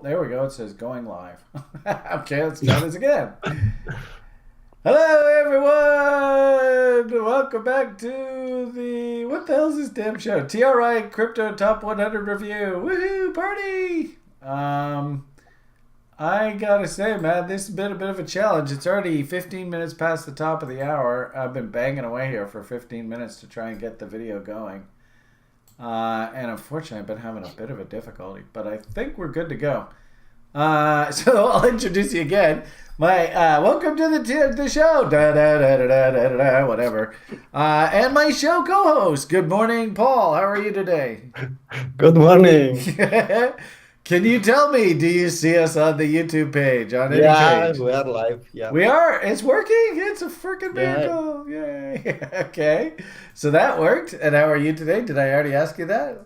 there we go. It says going live. Okay, let's try this again. Hello, everyone. Welcome back to the what the hell is this damn show? TRI Crypto Top 100 Review. Woohoo! Party. I gotta say, man, this has been a bit of a challenge. It's already 15 minutes past the top of the hour. I've been banging away here for 15 minutes to try and get the video going. And unfortunately, I've been having a bit of a difficulty, but I think we're good to go. So I'll introduce you again. My welcome to the show, whatever. And my show co-host. Good morning, Paul. How are you today? Good morning. Can you tell me? Do you see us on the YouTube page? On any Yeah, page? we are live. Yeah. We are. It's working. It's a freaking Yeah. miracle. Yay. Okay. So that worked. And how are you today? Did I already ask you that?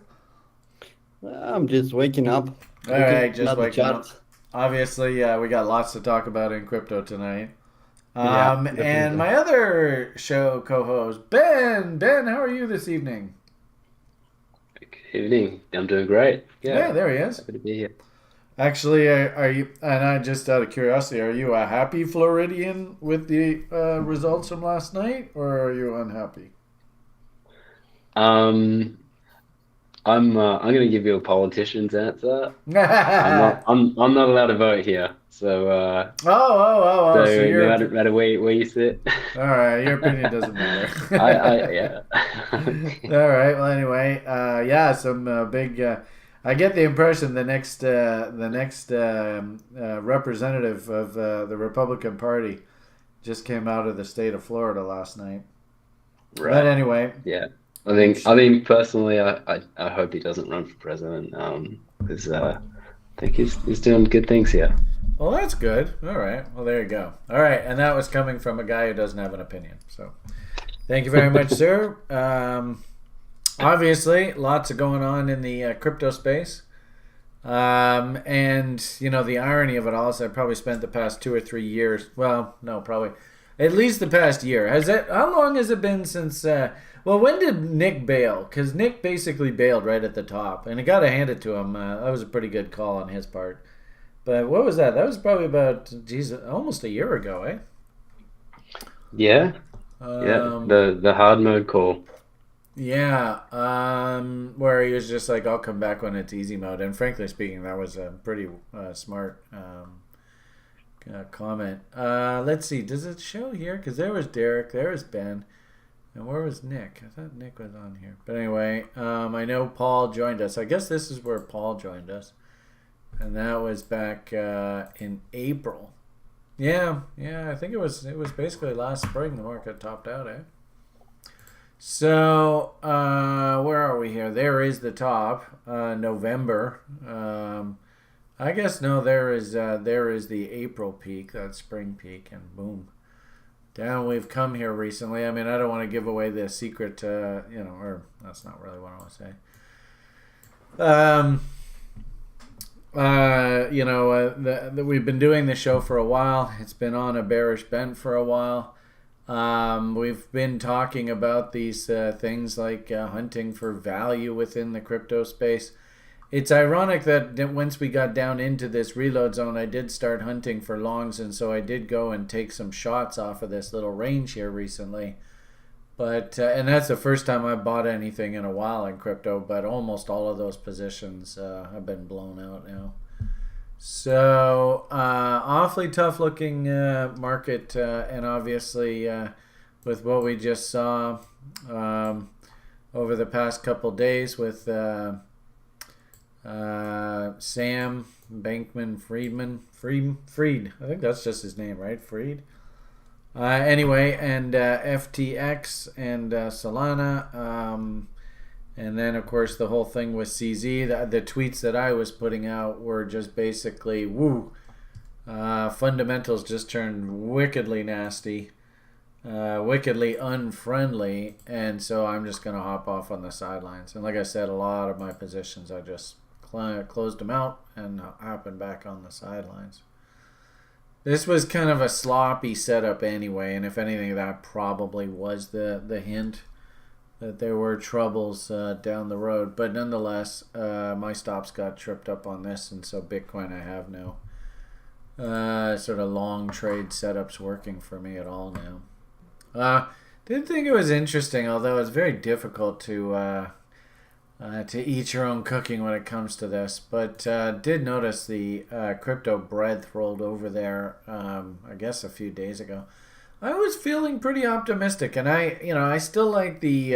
I'm just waking up. All right, just at the waking up. chart. Obviously, we got lots to talk about in crypto tonight. Yeah, And definitely. my other show co-host, Ben. Ben, how are you this evening? Good evening. I'm doing great. Yeah, Yeah, there he is. happy to be here. Actually, are you? And I just out of curiosity, are you a happy Floridian with the results from last night, or are you unhappy? Um, I'm gonna give you a politician's answer. I'm not Oh, I'm not allowed to vote here. So oh. So so no your matter where you sit, all right. Your opinion doesn't matter. I yeah. All right. Well, anyway, yeah, some big. I get the impression the next representative of the Republican Party just came out of the state of Florida last night. But Right. anyway, Yeah. it's, I think personally I hope he doesn't run for president. Because I think he's doing good things here. well, that's good. All right. Well, there you go. All right, and that was coming from a guy who doesn't have an opinion. So, thank you very much, sir. Obviously, lots of going on in the crypto space. And you know the irony of it all is I probably spent the past 2 or 3 years. Well, no, probably at least the past year. Has it? How long has it been since? Well, when did Nick bail? Because Nick basically bailed right at the top, and I got to hand it to him. That was a pretty good call on his part. But what was that? That was probably about geez, almost a year ago, eh? Yeah. Yeah. Um, The hard mode call. yeah, where he was just like, "I'll come back when it's easy mode." And frankly speaking, that was a pretty smart comment. Let's see, does it show here? Because there was Derek, there was Ben, and where was Nick? I thought Nick was on here. But anyway, I know Paul joined us. I guess this is where Paul joined us, and that was back in April. Yeah, I think it was basically last spring the market topped out, eh? So, where are we here? There is the top, November. I guess no, there is the April peak, that spring peak, and boom, down we've come here recently. I mean, I don't want to give away the secret, or that's not really what I want to say. We've been doing the show for a while. It's been on a bearish bent for a while. We've been talking about these things like hunting for value within the crypto space. It's ironic that once we got down into this reload zone, I did start hunting for longs, and so I did go and take some shots off of this little range here recently. But and that's the first time I bought anything in a while in crypto, but almost all of those positions have been blown out now. So, awfully tough looking market, and obviously, with what we just saw over the past couple days with Sam Bankman Fried. I think that's just his name, right? Fried. Anyway, and FTX and Solana. And then, of course, the whole thing with CZ, the tweets that I was putting out were just basically, woo, fundamentals just turned wickedly nasty, wickedly unfriendly, and so I'm just going to hop off on the sidelines. And like I said, a lot of my positions, I just closed them out and happened back on the sidelines. This was kind of a sloppy setup anyway, and if anything, that probably was the hint. that there were troubles down the road. But nonetheless, my stops got tripped up on this, and so Bitcoin I have no sort of long trade setups working for me at all now. Did think it was interesting, although it's very difficult to eat your own cooking when it comes to this. But did notice the crypto breadth rolled over there, I guess a few days ago. I was feeling pretty optimistic, and I still like the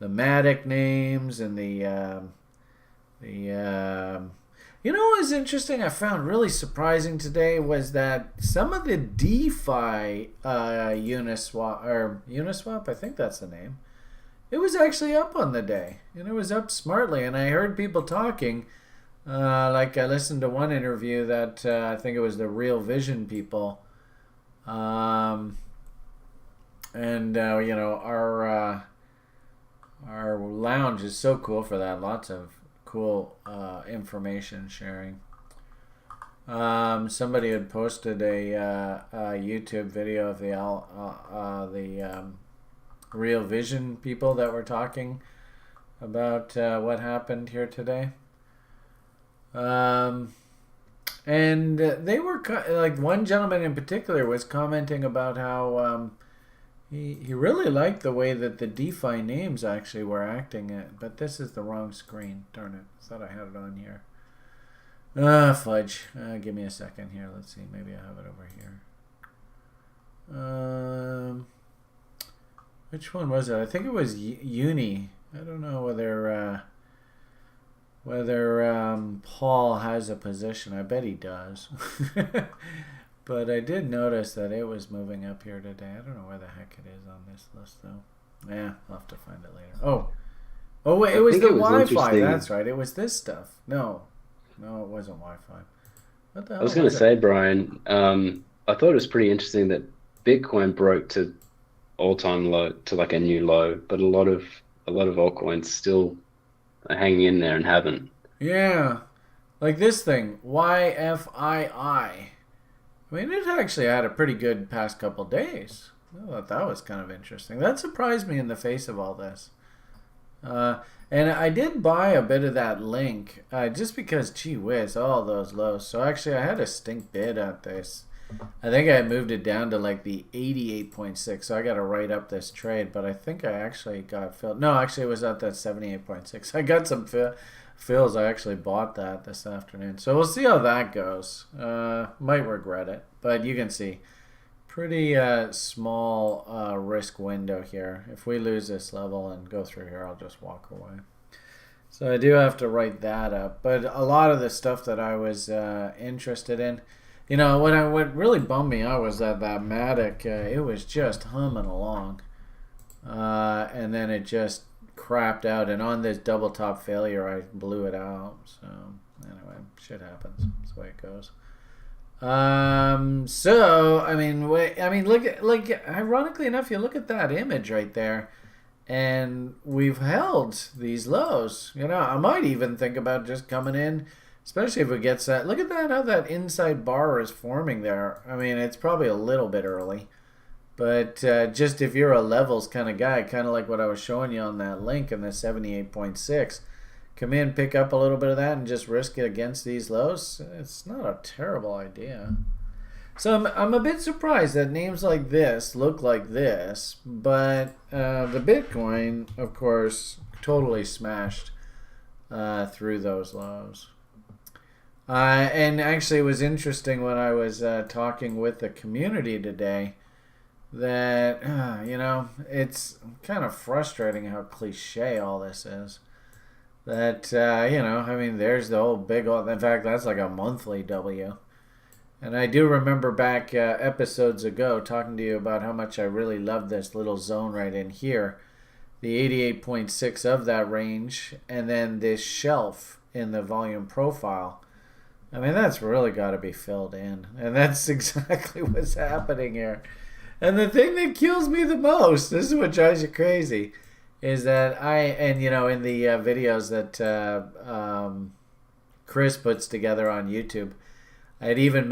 Matic names and you know what was interesting? I found really surprising today was that some of the DeFi Uniswap, I think that's the name. It was actually up on the day, and it was up smartly. And I heard people talking, like I listened to one interview that I think it was the Real Vision people. Our lounge is so cool for that. Lots of cool information sharing. Somebody had posted a YouTube video of the Real Vision people that were talking about what happened here today. And they were like, one gentleman in particular was commenting about how he really liked the way that the DeFi names actually were acting it. But this is the wrong screen. Darn it. I thought I had it on here. Fudge. Give me a second here. Let's see. Maybe I have it over here. Which one was it? I think it was Uni. I don't know whether Paul has a position. I bet he does. But I did notice that it was moving up here today. I don't know where the heck it is on this list, though. Yeah, I'll have to find it later. Oh wait, it was the Wi-Fi. That's right. It was this stuff. No, it wasn't Wi-Fi. What the hell? I was going to say, Brian, I thought it was pretty interesting that Bitcoin broke to all-time low, to like a new low, but a lot of altcoins still are hanging in there and haven't. Yeah, like this thing, YFII. I mean, it actually had a pretty good past couple days. I thought that was kind of interesting. That surprised me in the face of all this. And I did buy a bit of that link just because, gee whiz, all those lows. So actually, I had a stink bid at this. I think I moved it down to like the 88.6. So I got to write up this trade. But I think I actually got filled. No, actually, it was at that 78.6. I got some fills. I actually bought that this afternoon. So we'll see how that goes. Might regret it. But you can see. Pretty small risk window here. If we lose this level and go through here, I'll just walk away. So I do have to write that up. But a lot of the stuff that I was interested in, you know, what really bummed me out was that Matic, it was just humming along. And then it just crapped out. And on this double top failure, I blew it out. So anyway, shit happens. That's the way it goes. So I mean, look at, like, ironically enough, you look at that image right there, and we've held these lows. You know, I might even think about just coming in, especially if it gets that. Look at that, how that inside bar is forming there. I mean, it's probably a little bit early, but just if you're a levels kind of guy, kind of like what I was showing you on that link in the 78.6. Come in, pick up a little bit of that, and just risk it against these lows. It's not a terrible idea. So I'm a bit surprised that names like this look like this, but the Bitcoin, of course, totally smashed through those lows. And actually, it was interesting when I was talking with the community today that, you know, it's kind of frustrating how cliche all this is. That, you know, I mean, there's the whole big old, in fact, that's like a monthly W. And I do remember back episodes ago talking to you about how much I really love this little zone right in here. The 88.6 of that range, and then this shelf in the volume profile. I mean, that's really got to be filled in. And that's exactly what's happening here. And the thing that kills me the most, this is what drives you crazy, is that you know, in the videos that Chris puts together on YouTube, I'd even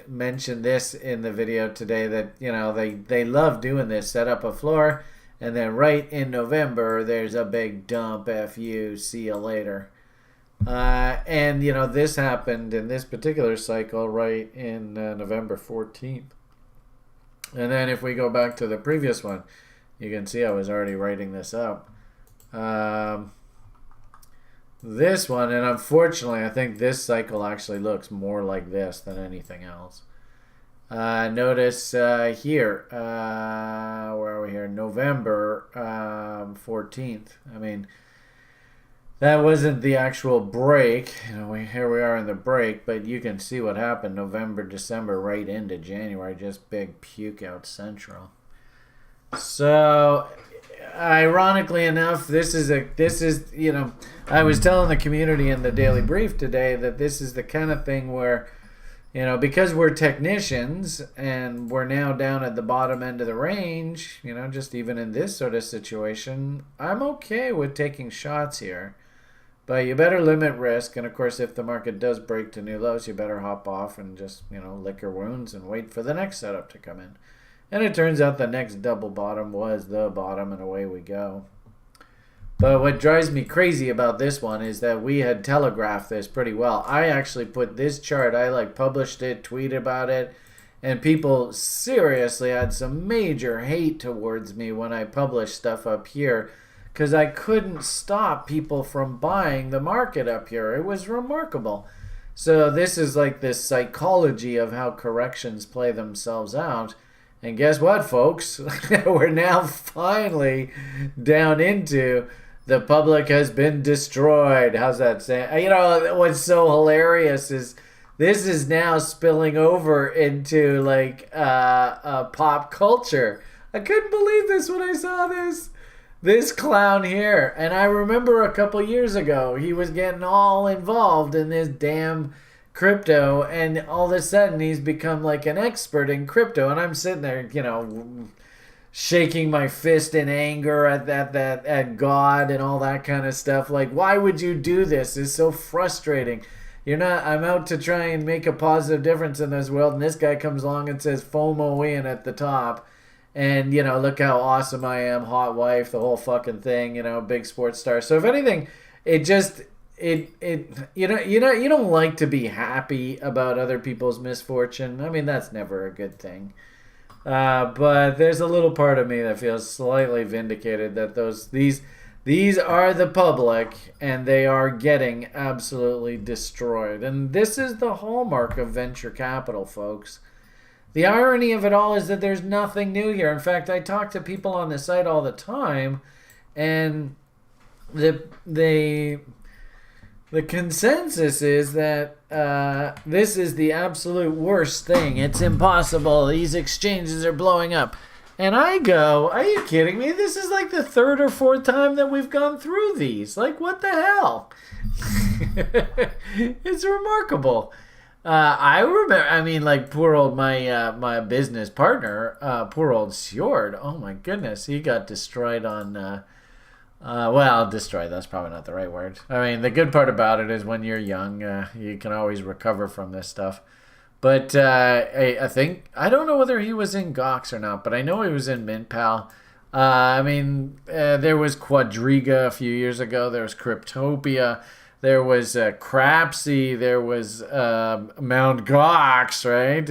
mentioned this in the video today that, you know, they love doing this, set up a floor And then right in November, there's a big dump. F you, see you later. And, you know, this happened in this particular cycle right in November 14th. And then if we go back to the previous one, you can see I was already writing this up. This one, and unfortunately, I think this cycle actually looks more like this than anything else. Notice here, where are we here? November 14th. I mean, that wasn't the actual break. You know, here we are in the break, but you can see what happened November, December, right into January. Just big puke out central. So, ironically enough, this is you know, I was telling the community in the daily brief today that this is the kind of thing where, you know, because we're technicians and we're now down at the bottom end of the range, you know, just even in this sort of situation, I'm okay with taking shots here. But you better limit risk. And of course, if the market does break to new lows, you better hop off and just, you know, lick your wounds and wait for the next setup to come in. And it turns out the next double bottom was the bottom, and away we go. But what drives me crazy about this one is that we had telegraphed this pretty well. I actually put this chart, I like published it, tweeted about it, and people seriously had some major hate towards me when I published stuff up here because I couldn't stop people from buying the market up here. It was remarkable. So this is like this psychology of how corrections play themselves out. And guess what, folks? We're now finally down into the public has been destroyed. How's that saying? You know, what's so hilarious is this is now spilling over into like pop culture. I couldn't believe this when I saw this clown here. And I remember a couple years ago, he was getting all involved in this damn crypto, and all of a sudden he's become like an expert in crypto, and I'm sitting there, you know, shaking my fist in anger at God and all that kind of stuff. Like, why would you do this? It's so frustrating. You're not. I'm out to try and make a positive difference in this world, and this guy comes along and says FOMO in at the top, and you know, look how awesome I am, hot wife, the whole fucking thing, you know, big sports star. So if anything, it just. You don't like to be happy about other people's misfortune. I mean, that's never a good thing. But there's a little part of me that feels slightly vindicated that these are the public and they are getting absolutely destroyed. And this is the hallmark of venture capital, folks. The irony of it all is that there's nothing new here. In fact, I talk to people on the site all the time, and the consensus is that this is the absolute worst thing. It's impossible. These exchanges are blowing up. And I go, are you kidding me? This is like the third or fourth time that we've gone through these. Like, what the hell? It's remarkable. I remember, I mean, like, poor old my business partner, poor old Sjord. Oh, my goodness. He got destroyed on... well, destroy, that's probably not the right word. I mean, the good part about it is when you're young, you can always recover from this stuff. But I think, I don't know whether he was in Gox or not, but I know he was in MintPal. I mean, there was Quadriga a few years ago. There was Cryptopia. There was Crapsy. There was Mount Gox, right?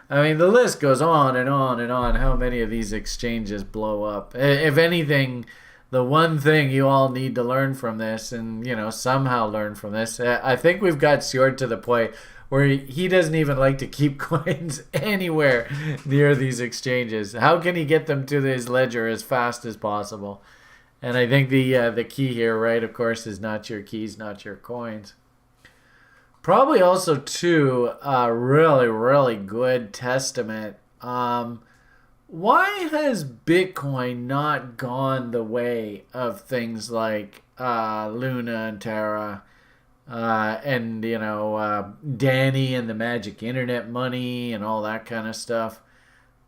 I mean, the list goes on and on and on, how many of these exchanges blow up. If anything... The one thing you all need to learn from this, and, you know, somehow learn from this, I think we've got Sjord to the point where he doesn't even like to keep coins anywhere near these exchanges. How can he get them to his ledger as fast as possible? And I think the key here, right, of course, is not your keys, not your coins. Probably also, too, a really, really good testament. Why has Bitcoin not gone the way of things like Luna and Terra and, you know, Danny and the magic internet money and all that kind of stuff?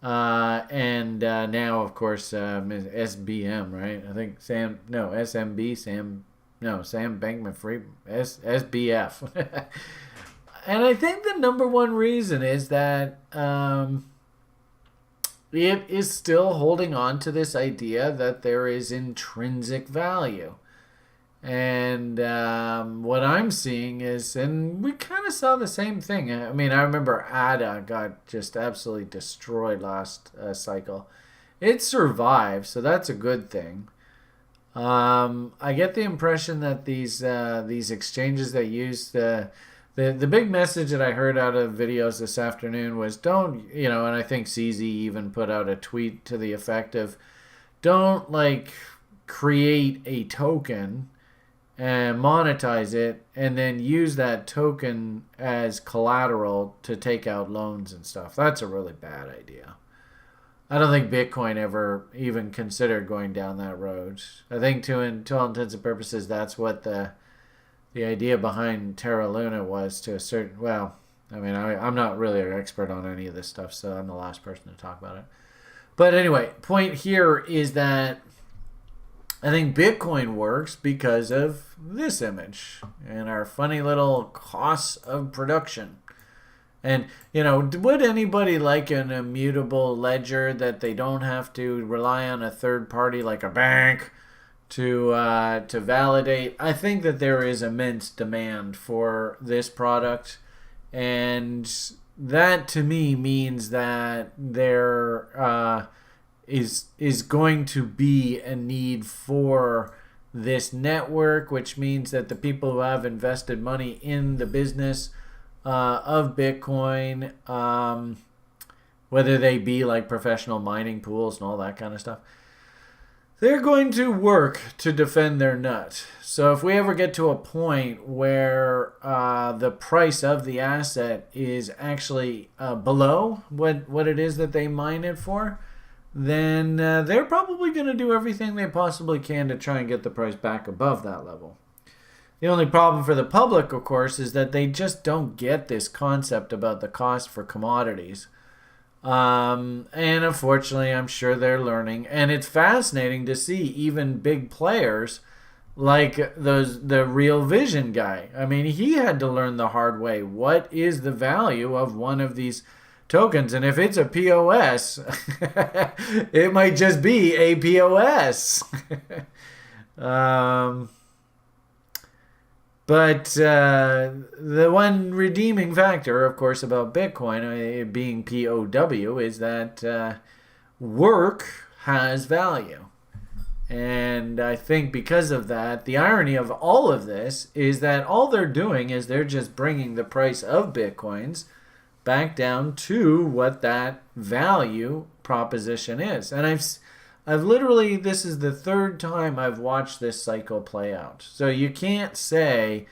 And now, of course, SBM, right? I think Sam Bankman-Fried, SBF. And I think the number one reason is that... it is still holding on to this idea that there is intrinsic value. And what I'm seeing is, and we kind of saw the same thing. I mean, I remember ADA got just absolutely destroyed last cycle. It survived, so that's a good thing. I get the impression that these exchanges that use the big message that I heard out of videos this afternoon was don't, and I think CZ even put out a tweet to the effect of don't like create a token and monetize it and then use that token as collateral to take out loans and stuff. That's a really bad idea. I don't think Bitcoin ever even considered going down that road. I think to all intents and purposes, that's what the idea behind Terra Luna was to a certain, well, I mean, I'm not really an expert on any of this stuff, so I'm the last person to talk about it. But anyway, point here is that I think Bitcoin works because of this image and our funny little costs of production. And, would anybody like an immutable ledger that they don't have to rely on a third party like a bank to validate? I think that there is immense demand for this product. And that to me means that there is going to be a need for this network, which means that the people who have invested money in the business of Bitcoin, whether they be like professional mining pools and all that kind of stuff, they're going to work to defend their nut. So if we ever get to a point where the price of the asset is actually below what it is that they mine it for, then they're probably going to do everything they possibly can to try and get the price back above that level. The only problem for the public, of course, is that they just don't get this concept about the cost for commodities. And unfortunately, I'm sure they're learning. And it's fascinating to see even big players like the Real Vision guy. I mean, he had to learn the hard way. What is the value of one of these tokens? And if it's a POS, it might just be a POS. But the one redeeming factor, of course, about Bitcoin being POW is that work has value. And I think because of that, the irony of all of this is that all they're doing is they're just bringing the price of Bitcoins back down to what that value proposition is. And I've literally, this is the third time I've watched this cycle play out. So you can't say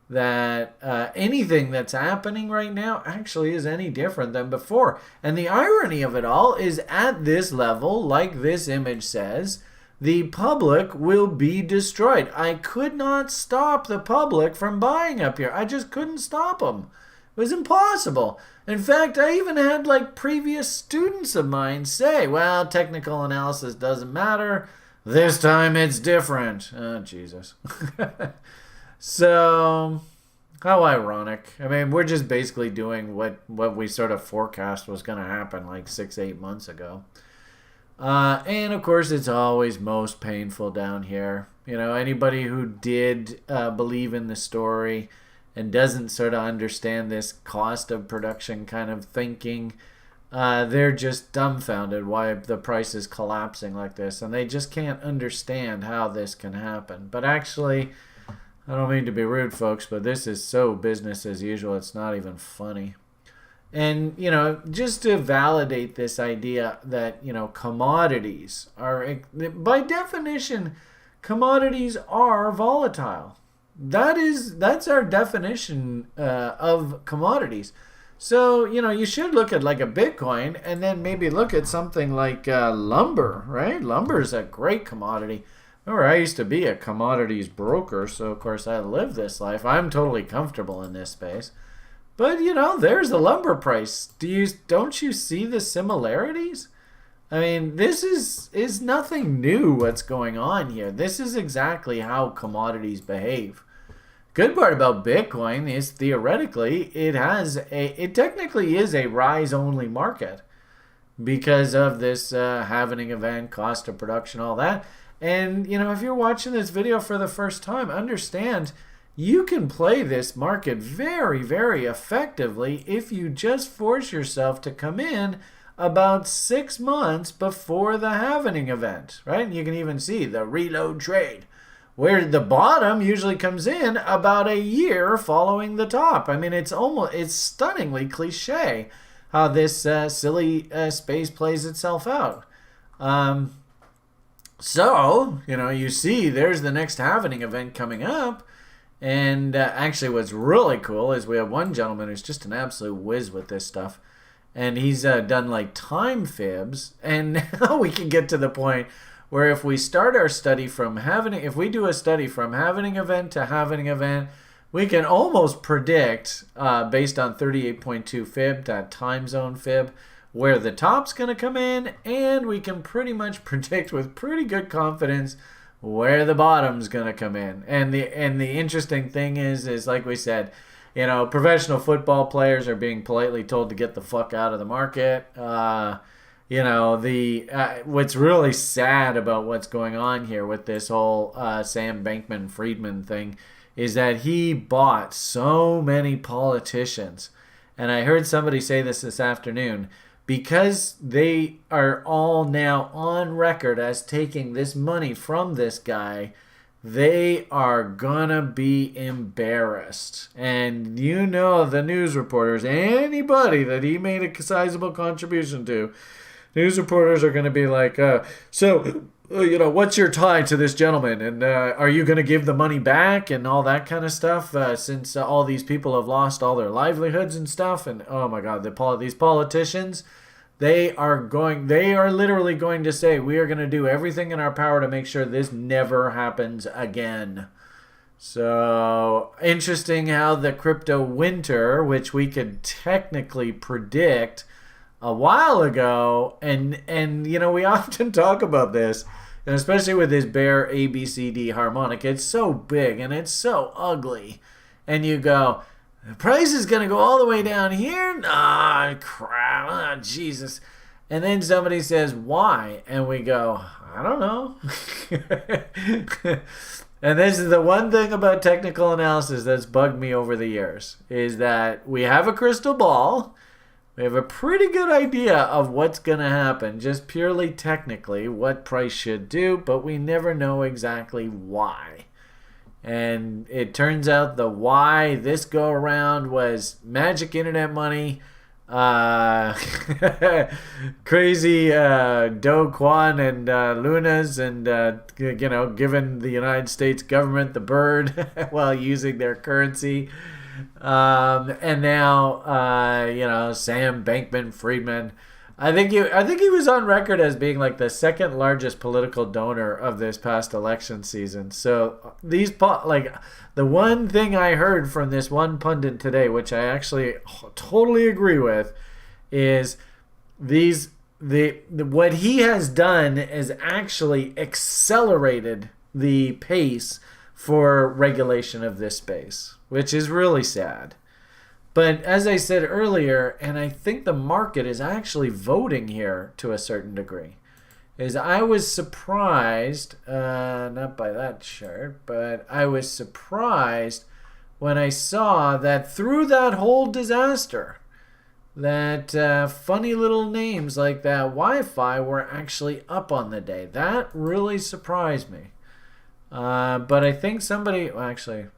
that anything that's happening right now actually is any different than before. And the irony of it all is at this level, like this image says, the public will be destroyed. I could not stop the public from buying up here. I just couldn't stop them. It was impossible. In fact, I even had like previous students of mine say, well, technical analysis doesn't matter. This time it's different. Oh, Jesus. So, how ironic. I mean, we're just basically doing what we sort of forecast was going to happen like 6-8 months ago. And of course, it's always most painful down here. Anybody who did believe in the story and doesn't sort of understand this cost of production kind of thinking, they're just dumbfounded why the price is collapsing like this. And they just can't understand how this can happen. But actually, I don't mean to be rude, folks, but this is so business as usual. It's not even funny. And, just to validate this idea that, commodities are, by definition, commodities are volatile. That's our definition of commodities. So, you should look at like a Bitcoin and then maybe look at something like lumber, right? Lumber is a great commodity. Remember, I used to be a commodities broker, so of course I live this life. I'm totally comfortable in this space. But, there's the lumber price. Don't you see the similarities? I mean, this is nothing new what's going on here. This is exactly how commodities behave. Good part about Bitcoin is theoretically it technically is a rise only market. because of this halving event, cost of production, all that. And, if you're watching this video for the first time, understand you can play this market very, very effectively if you just force yourself to come in about 6 months before the halving event, right? And you can even see the reload trade, where the bottom usually comes in about a year following the top. I mean, it's stunningly cliche how this silly space plays itself out. So, you see there's the next halving event coming up. And actually what's really cool is we have one gentleman who's just an absolute whiz with this stuff. And he's done like time fibs. And now we can get to the point where if we start our study from if we do a study from halving event to halving event, we can almost predict based on 38.2 fib, that time zone fib, where the top's going to come in, and we can pretty much predict with pretty good confidence where the bottom's going to come in. And the interesting thing is like we said, professional football players are being politely told to get the fuck out of the market. What's really sad about what's going on here with this whole Sam Bankman-Friedman thing is that he bought so many politicians. And I heard somebody say this afternoon, because they are all now on record as taking this money from this guy, they are gonna be embarrassed. And the news reporters, anybody that he made a sizable contribution to, news reporters are gonna be like, what's your tie to this gentleman? And are you gonna give the money back and all that kind of stuff, since all these people have lost all their livelihoods and stuff? And oh my God, these politicians, they are literally going to say, we are going to do everything in our power to make sure this never happens again. So interesting how the crypto winter, which we could technically predict a while ago, and we often talk about this, and especially with this bear ABCD harmonic, it's so big and it's so ugly, and you go, the price is going to go all the way down here? Nah, crap. Oh, Jesus. And then somebody says, why? And we go, I don't know. And this is the one thing about technical analysis that's bugged me over the years, is that we have a crystal ball. We have a pretty good idea of what's going to happen, just purely technically, what price should do, but we never know exactly why. And it turns out the why this go around was magic internet money, crazy Do Kwon and Lunas, and giving the United States government the bird while using their currency, and now Sam Bankman-Friedman. I think he was on record as being like the second largest political donor of this past election season. So the one thing I heard from this one pundit today, which I actually totally agree with, is what he has done is actually accelerated the pace for regulation of this space, which is really sad. But as I said earlier, and I think the market is actually voting here to a certain degree, is I was surprised, not by that chart, but I was surprised when I saw that through that whole disaster, that funny little names like that Wi-Fi were actually up on the day. That really surprised me. But I think somebody, is that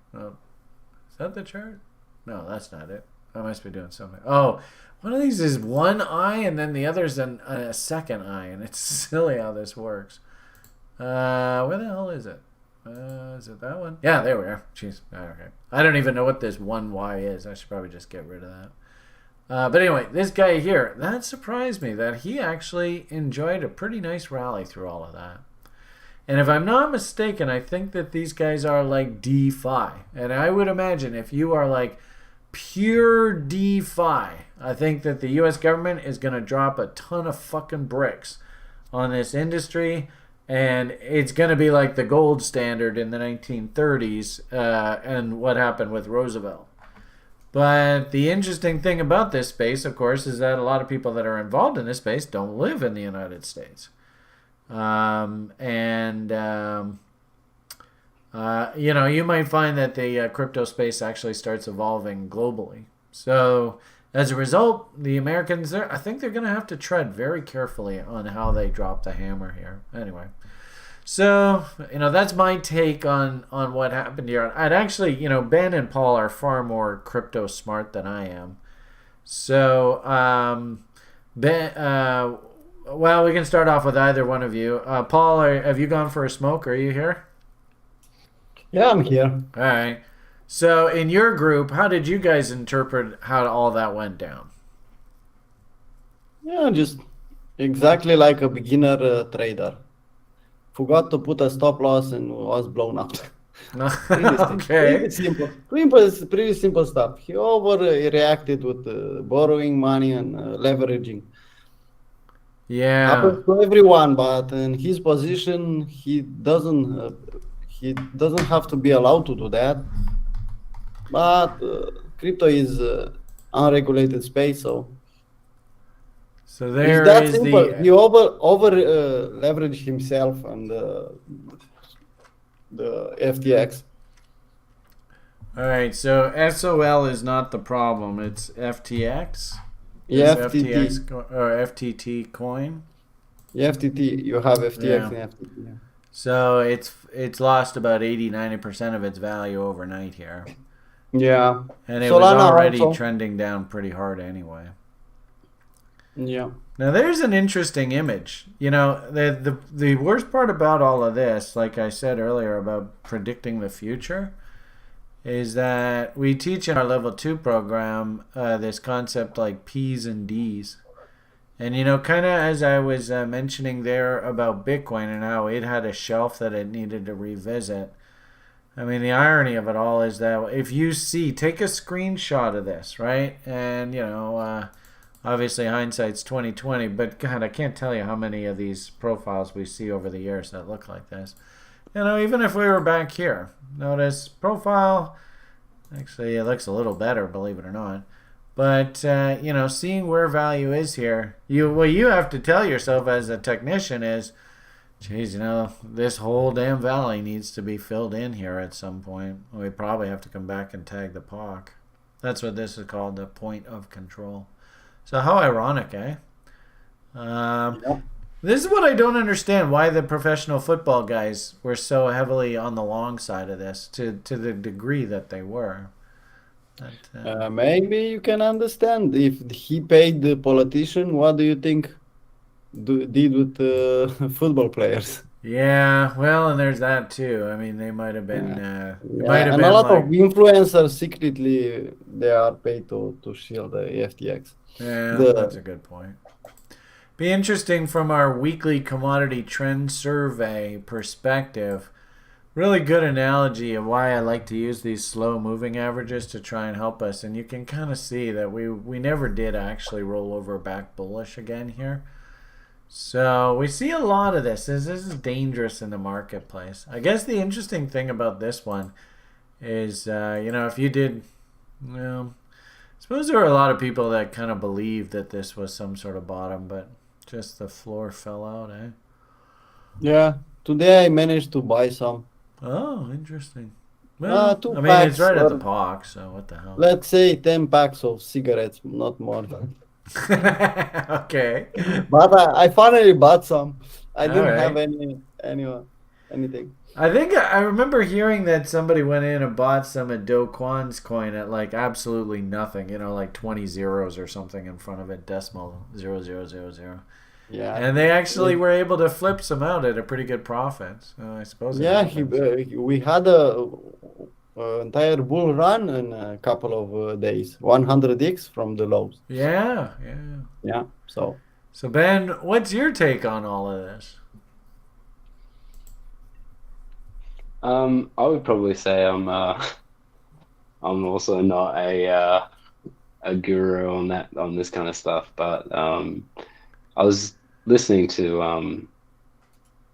the chart? No, that's not it. I must be doing something. Oh, one of these is one eye and then the other's a second eye, and it's silly how this works. Where the hell is it? Is it that one? Yeah, there we are. Jeez. Okay. I don't even know what this one Y is. I should probably just get rid of that. But anyway, this guy here, that surprised me that he actually enjoyed a pretty nice rally through all of that. And if I'm not mistaken, I think that these guys are like DeFi. And I would imagine if you are like pure DeFi, I think that the US government is going to drop a ton of fucking bricks on this industry. And it's going to be like the gold standard in the 1930s and what happened with Roosevelt. But the interesting thing about this space, of course, is that a lot of people that are involved in this space don't live in the United States. You might find that the crypto space actually starts evolving globally. So as a result, the Americans, I think they're going to have to tread very carefully on how they drop the hammer here. Anyway, so that's my take on what happened here. I'd actually, Ben and Paul are far more crypto smart than I am. So Ben, well, we can start off with either one of you. Paul, have you gone for a smoke? Are you here? Yeah, I'm here. All right. So in your group, how did you guys interpret how all that went down? Yeah, just exactly like a beginner trader. Forgot to put a stop loss and was blown up. Okay. Pretty simple stuff. He overreacted with borrowing money and leveraging. Yeah. Happens to everyone, but in his position, he doesn't have to be allowed to do that. But crypto is unregulated space, so there it's that is simple. He over leveraged himself and the FTX. All right. So SOL is not the problem. It's FTX. Yeah, Is FTT. FTX or FTT coin. Yeah, FTT. You have FTX Yeah. and FTT. Yeah. So it's lost about 80-90% of its value overnight here. Yeah. And it Solana was already also. trending down pretty hard anyway. Yeah. Now there's an interesting image. The worst part about all of this, like I said earlier about predicting the future, is that we teach in our level 2 program this concept like P's and D's. And kind of as I was mentioning there about Bitcoin and how it had a shelf that it needed to revisit. I mean, the irony of it all is that if you take a screenshot of this, right? And, obviously hindsight's 2020, but God, I can't tell you how many of these profiles we see over the years that look like this. Even if we were back here, notice profile, actually it looks a little better, believe it or not. But, seeing where value is here, what you have to tell yourself as a technician is, geez, this whole damn valley needs to be filled in here at some point. We probably have to come back and tag the POC. That's what this is called, the point of control. So how ironic, eh? Yeah. This is what I don't understand, why the professional football guys were so heavily on the long side of this, to the degree that they were. But, Maybe you can understand if he paid the politician. What do you think did with football players? yeah, well, and there's that too. I mean, they might have been. Yeah. It might have And been a lot like, of influencers secretly they are paid to shield the FTX. yeah, The- that's a good point. Be interesting from our weekly commodity trend survey perspective. Really good analogy of why I like to use these slow moving averages to try and help us. And you can kind of see that we never did actually roll over back bullish again here. So we see a lot of this. This is dangerous in the marketplace. I guess the interesting thing about this one is, if you did, well, I suppose there were a lot of people that kind of believed that this was some sort of bottom, but just the floor fell out, eh? Yeah. Today I managed to buy some. Oh, interesting. Well, 2 I mean, packs. it's right at the POC, so what the hell? Let's say 10 packs of cigarettes, not more. Okay. But I finally bought some. I didn't Alright. have anything. I think I remember hearing that somebody went in and bought some of Do Kwon's coin at like absolutely nothing, like 20 zeros or something in front of it, decimal 0000. Yeah. And they actually were able to flip some out at a pretty good profit. So I suppose. Yeah, we had a entire bull run in a couple of days, 100x from the lows. Yeah. Yeah, so So Ben, what's your take on all of this? I would probably say I'm also not a guru on this kind of stuff, but I was listening to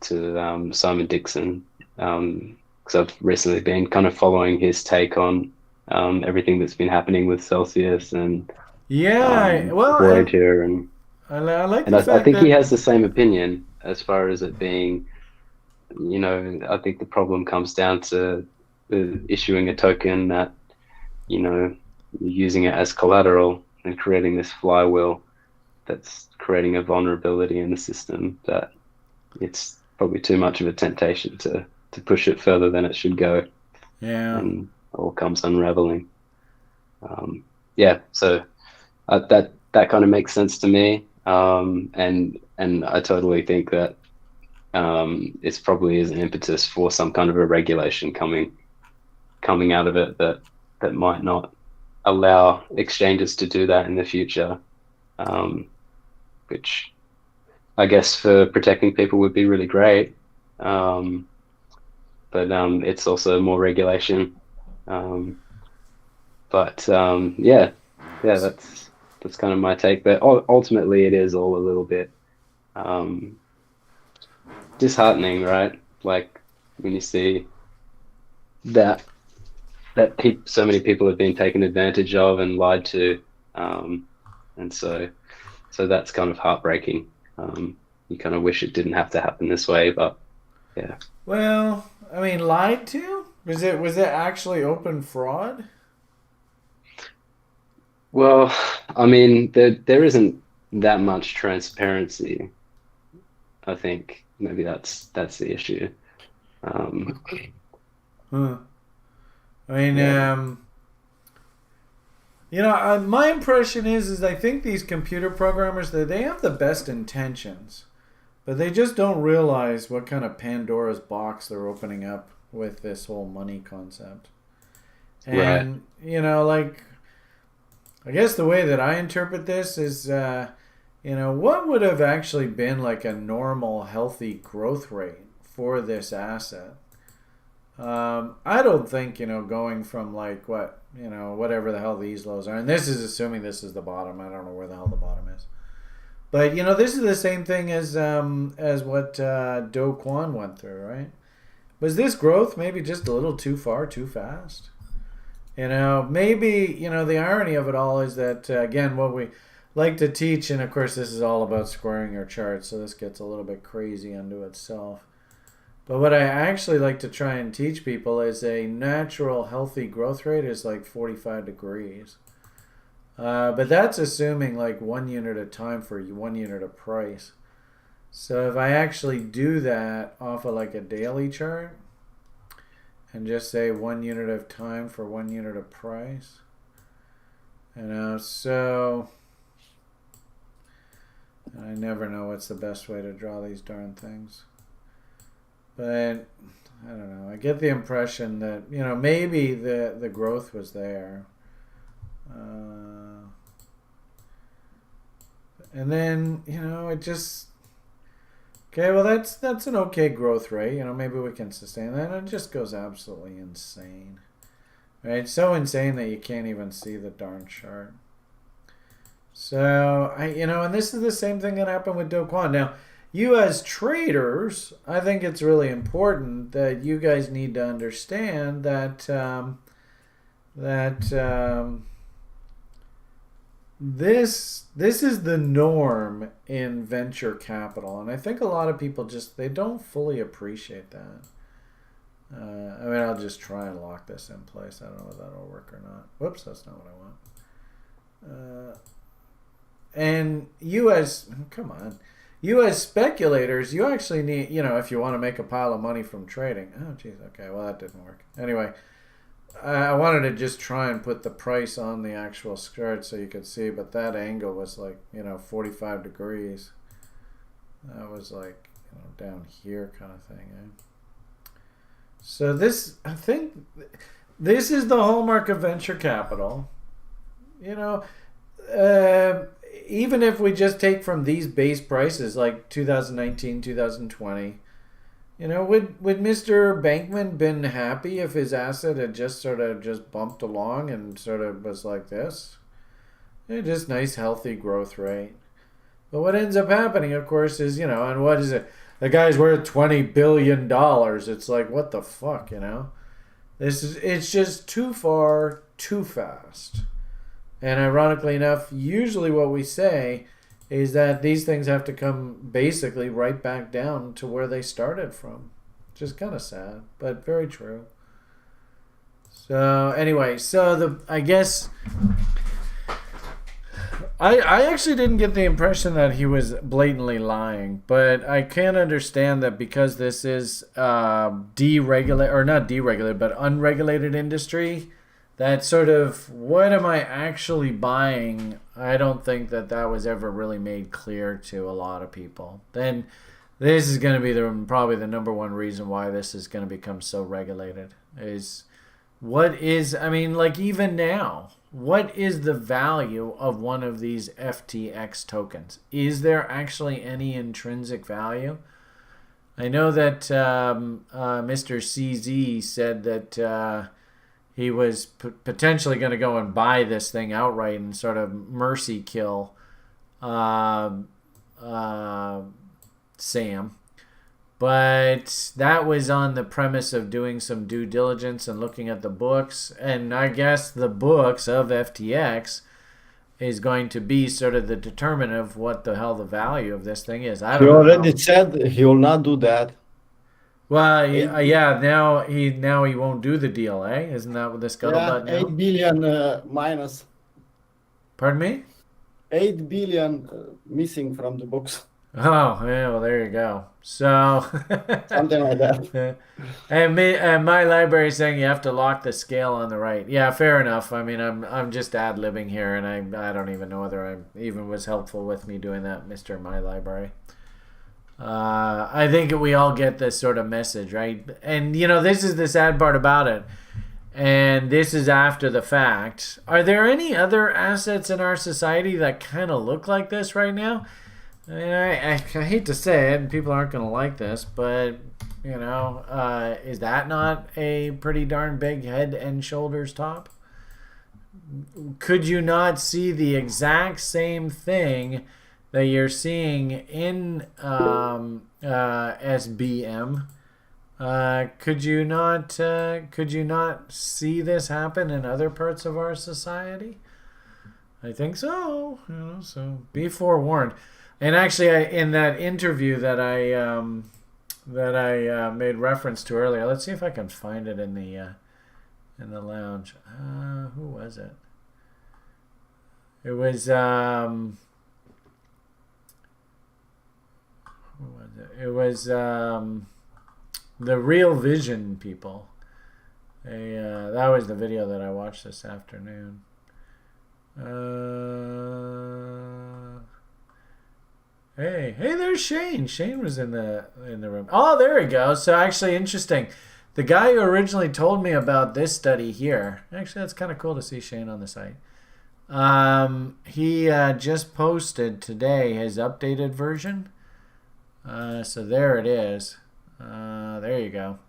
Simon Dixon because I've recently been kind of following his take on everything that's been happening with Celsius and Yeah, well, Voyager, and I like and the I fact think he that has the same opinion as far as it being, I think the problem comes down to issuing a token that, using it as collateral and creating this flywheel that's creating a vulnerability in the system that it's probably too much of a temptation to push it further than it should go, yeah. and all comes unraveling. Yeah, so that kind of makes sense to me, and I totally think that it's probably is an impetus for some kind of a regulation coming out of it that might not allow exchanges to do that in the future, which I guess for protecting people would be really great. But it's also more regulation. Yeah, that's kind of my take. But ultimately, it is all a little bit um, disheartening, right? Like when you see that so many people have been taken advantage of and lied to, and so that's kind of heartbreaking. You kind of wish it didn't have to happen this way, but yeah. Well, I mean, lied to? Was it actually open fraud? Well, I mean, there isn't that much transparency. I think maybe that's the issue. Um, Huh. I mean, yeah, my impression is I think these computer programmers they have the best intentions, but they just don't realize what kind of Pandora's box they're opening up with this whole money concept. right. And like I guess the way that I interpret this is, what would have actually been like a normal, healthy growth rate for this asset? I don't think, going from like whatever the hell these lows are, and this is assuming this is the bottom. I don't know where the hell the bottom is. But, this is the same thing as what Do Kwon went through, right? Was this growth maybe just a little too far, too fast? Maybe, the irony of it all is that, again, what we like to teach, and of course this is all about squaring your charts, so this gets a little bit crazy unto itself. But what I actually like to try and teach people is a natural, healthy growth rate is like 45 degrees. But that's assuming like 1 unit of time for 1 unit of price. So if I actually do that off of like a daily chart, and just say 1 unit of time for 1 unit of price. So I never know what's the best way to draw these darn things. But I don't know. I get the impression that, maybe the growth was there. And then, it just... Okay, well that's an okay growth rate. Maybe we can sustain that. And it just goes absolutely insane. Right? So insane that you can't even see the darn chart. So and this is the same thing that happened with Do Kwon. Now, you as traders, I think it's really important that you guys need to understand that this is the norm in venture capital, and I think a lot of people they don't fully appreciate that. I'll just try and lock this in place. I don't know if that'll work or not. Whoops, that's not what I want. And you as speculators, you actually need, if you want to make a pile of money from trading. Oh, geez, okay, well that didn't work. Anyway, I wanted to just try and put the price on the actual chart so you could see, but that angle was like, 45 degrees. That was like, down here kind of thing. So I think this is the hallmark of venture capital. Even if we just take from these base prices like 2019, 2020, would Mr. Bankman been happy if his asset had just sort of just bumped along and sort of was like this? Just nice, healthy growth rate. But what ends up happening, of course, is, and what is it? The guy's worth $20 billion. It's like, what the fuck, It's just too far, too fast. And ironically enough, usually what we say is that these things have to come basically right back down to where they started from. Which is kind of sad, but very true. So anyway, I guess I actually didn't get the impression that he was blatantly lying, but I can understand that because this is deregulated, or not deregulated, but unregulated industry, that sort of, what am I actually buying? I don't think that was ever really made clear to a lot of people. Then this is going to be probably the number one reason why this is going to become so regulated is even now, what is the value of one of these FTX tokens? Is there actually any intrinsic value? I know that Mr. CZ said that he was potentially going to go and buy this thing outright and sort of mercy kill Sam. But that was on the premise of doing some due diligence and looking at the books. And I guess the books of FTX is going to be sort of the determinant of what the hell the value of this thing is. I don't know. He already said he will not do that. Well, yeah, now he won't do the deal, eh? Isn't that what the scuttlebutt now? 8 billion minus. Pardon me? 8 billion missing from the books. Oh, yeah, well, there you go. So something like that. And my library is saying you have to lock the scale on the right. Yeah, fair enough. I mean, I'm just ad-libbing here, and I don't even know whether I even was helpful with me doing that, Mr. My Library. I think we all get this sort of message, right? And, this is the sad part about it. And this is after the fact. Are there any other assets in our society that kind of look like this right now? I mean, I hate to say it, and people aren't going to like this, but, is that not a pretty darn big head and shoulders top? Could you not see the exact same thing that you're seeing in SBM? Could you not see this happen in other parts of our society? I think so. So be forewarned. And actually, in that interview that I made reference to earlier, let's see if I can find it in the lounge. Who was it? It was who was it? It was the Real Vision people. That was the video that I watched this afternoon. Hey, there's Shane. Shane was in the room. Oh, there we go. So actually interesting. The guy who originally told me about this study here, actually that's kind of cool to see Shane on the site. He just posted today his updated version. So there it is. There you go.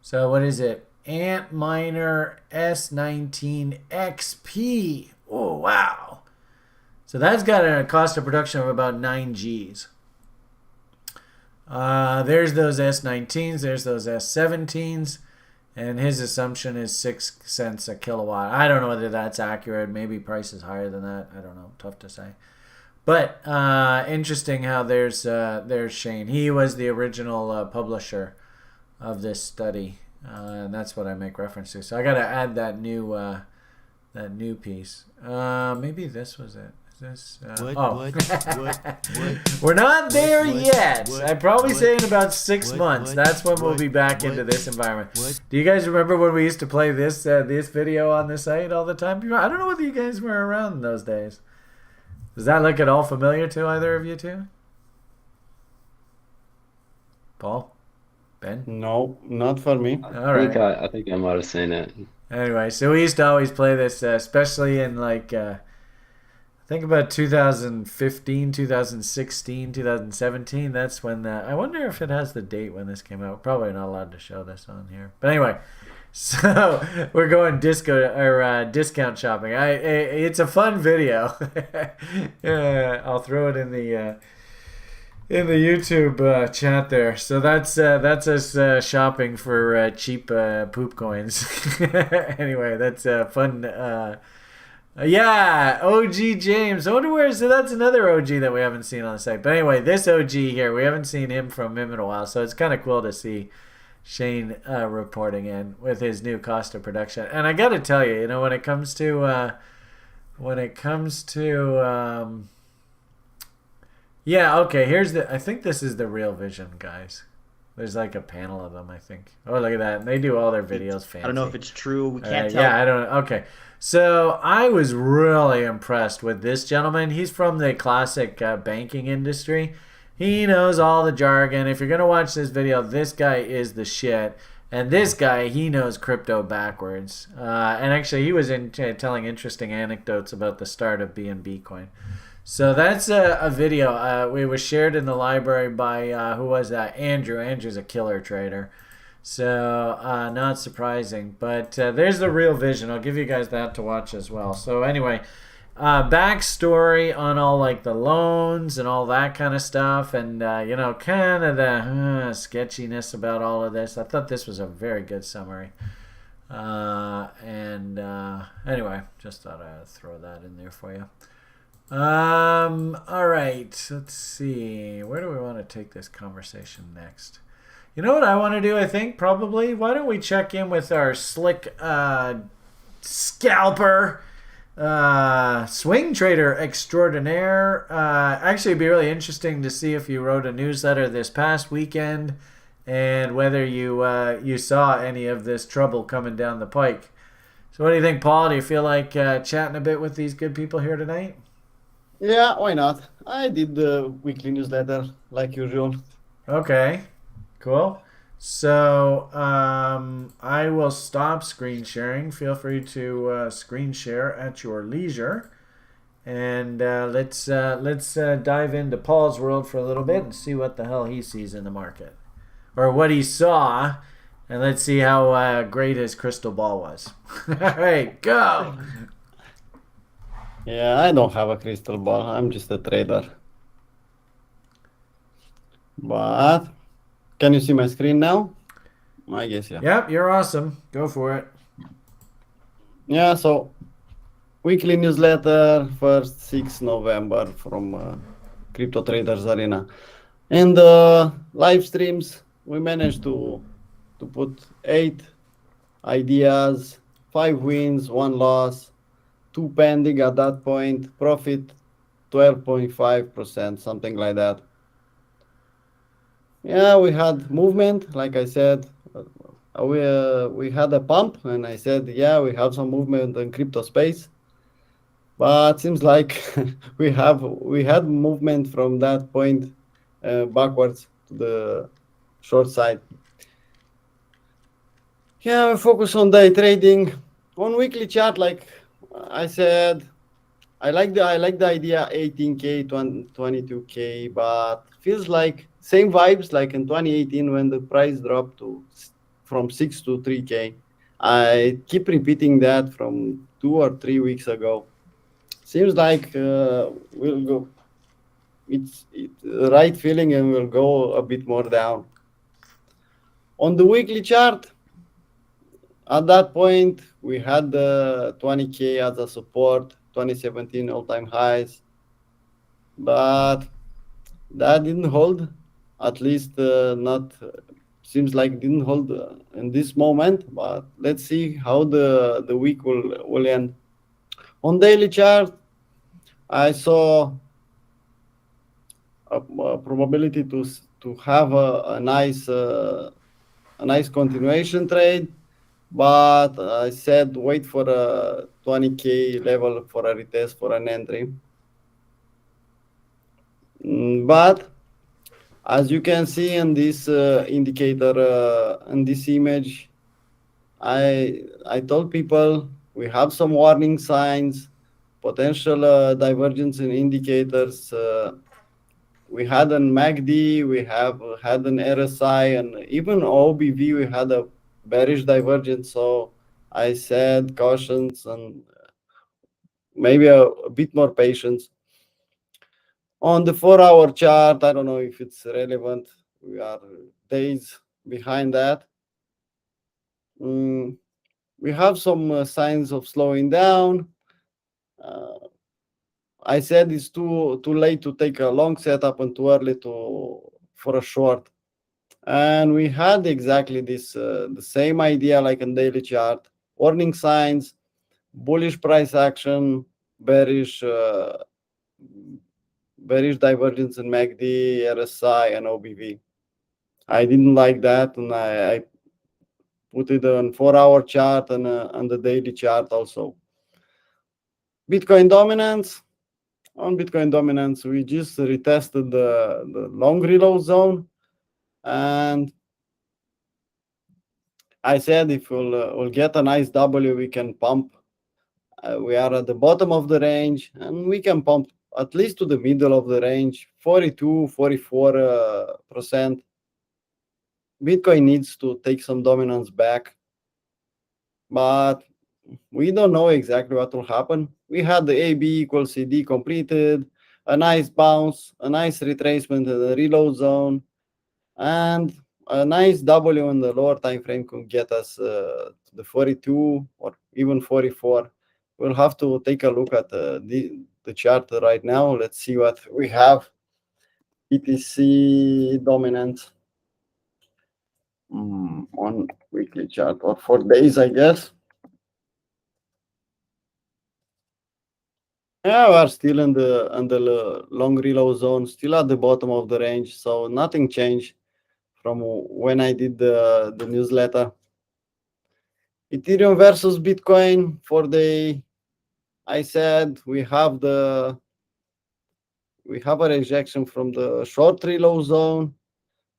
So what is it? Antminer S19 XP. Oh, wow. So that's got a cost of production of about 9 Gs. There's those S19s, there's those S17s, and his assumption is 6 cents a kilowatt. I don't know whether that's accurate. Maybe price is higher than that. I don't know. Tough to say. But interesting how there's Shane. He was the original publisher of this study, and that's what I make reference to. So I got to add that new piece. Maybe this was it. This, we're not there yet. I'd probably say in about 6 months. That's when we'll be back into this environment. Do you guys remember when we used to play this video on the site all the time? I don't know whether you guys were around in those days. Does that look at all familiar to either of you two? Paul? Ben? No, not for me. All right. I think I might have seen it. Anyway, so we used to always play this, especially in think about 2015, 2016, 2017. That's when I wonder if it has the date when this came out. Probably not allowed to show this on here. But anyway, so we're going discount shopping. It's a fun video. I'll throw it in in the YouTube chat there. So that's us shopping for cheap poop coins. Anyway, that's fun. Yeah, OG James. I wonder where. So that's another OG that we haven't seen on the site. But anyway, this OG here, we haven't seen him in a while. So it's kind of cool to see Shane reporting in with his new cost of production. And I got to tell you, when it comes to yeah, okay, I think this is the Real Vision, guys. There's like a panel of them, I think. Oh, look at that. And they do all their videos fancy. I don't know if it's true. We can't tell. Yeah, I don't know. Okay. So I was really impressed with this gentleman. He's from the classic banking industry. He knows all the jargon. If you're going to watch this video, this guy is the shit. And this guy, he knows crypto backwards. And actually, he was telling interesting anecdotes about the start of BNB coin. So that's a video. It was shared in the library by, who was that? Andrew. Andrew's a killer trader. So not surprising. But there's the Real Vision. I'll give you guys that to watch as well. So anyway, backstory on all like the loans and all that kind of stuff. And, kind of the sketchiness about all of this. I thought this was a very good summary. Anyway, just thought I'd throw that in there for you. All right, let's see. Where do we want to take this conversation next? You know what I want to do, I think, probably? Why don't we check in with our slick scalper, swing trader extraordinaire. Actually, it'd be really interesting to see if you wrote a newsletter this past weekend and whether you saw any of this trouble coming down the pike. So what do you think, Paul? Do you feel like chatting a bit with these good people here tonight? Yeah, why not? I did the weekly newsletter like usual. Okay, cool. So I will stop screen sharing. Feel free to screen share at your leisure, and let's dive into Paul's world for a little bit and see what the hell he sees in the market, or what he saw, and let's see how great his crystal ball was. All right, go. Yeah, I don't have a crystal ball. I'm just a trader. But can you see my screen now? I guess, yeah. Yep, you're awesome. Go for it. Yeah, so weekly newsletter, first 6 November from Crypto Traders Arena. And live streams, we managed to put 8 ideas, 5 wins, 1 loss, 2 pending at that point, profit 12.5%, something like that. Yeah, we had movement, like I said. We had a pump, and I said, yeah, we have some movement in crypto space. But seems like we had movement from that point backwards to the short side. Yeah, we focus on day trading. On weekly chart, like I said, I like the idea 18K, 22K, but feels like same vibes like in 2018 when the price dropped from 6 to 3K. I keep repeating that from 2 or 3 weeks ago. Seems like we'll go. It's the right feeling, and we'll go a bit more down. On the weekly chart, at that point, we had the 20K as a support, 2017 all-time highs, but that didn't hold. At least not. Seems like didn't hold in this moment. But let's see how the week will end. On daily chart, I saw a probability to have a nice continuation trade. But I said wait for a 20K level for a retest for an entry. But as you can see in this indicator, in this image, I told people we have some warning signs, potential divergence in indicators. We had an MACD, we have had an RSI, and even OBV, we had a bearish divergence. So I said cautions and maybe a bit more patience. On the 4-hour chart, I don't know if it's relevant. We are days behind that. We have some signs of slowing down. I said it's too late to take a long setup and too early for a short. And we had exactly this the same idea like in daily chart. Warning signs, bullish price action, bearish divergence in MACD, RSI, and OBV. I didn't like that, and I put it on 4-hour chart and on the daily chart also. Bitcoin dominance. On Bitcoin dominance, we just retested the long reload zone, and I said if we'll get a nice W, we can pump. We are at the bottom of the range, and we can pump at least to the middle of the range, 42, 44%. Bitcoin needs to take some dominance back, but we don't know exactly what will happen. We had the AB equals CD completed, a nice bounce, a nice retracement in the reload zone, and a nice W in the lower time frame could get us to the 42 or even 44. We'll have to take a look at the chart right now. Let's see what we have. BTC dominant on weekly chart or 4 days, I guess. Yeah, we're still in the long reload zone, still at the bottom of the range, so nothing changed from when I did the newsletter. Ethereum versus Bitcoin for the, I said we have a rejection from the short reload zone,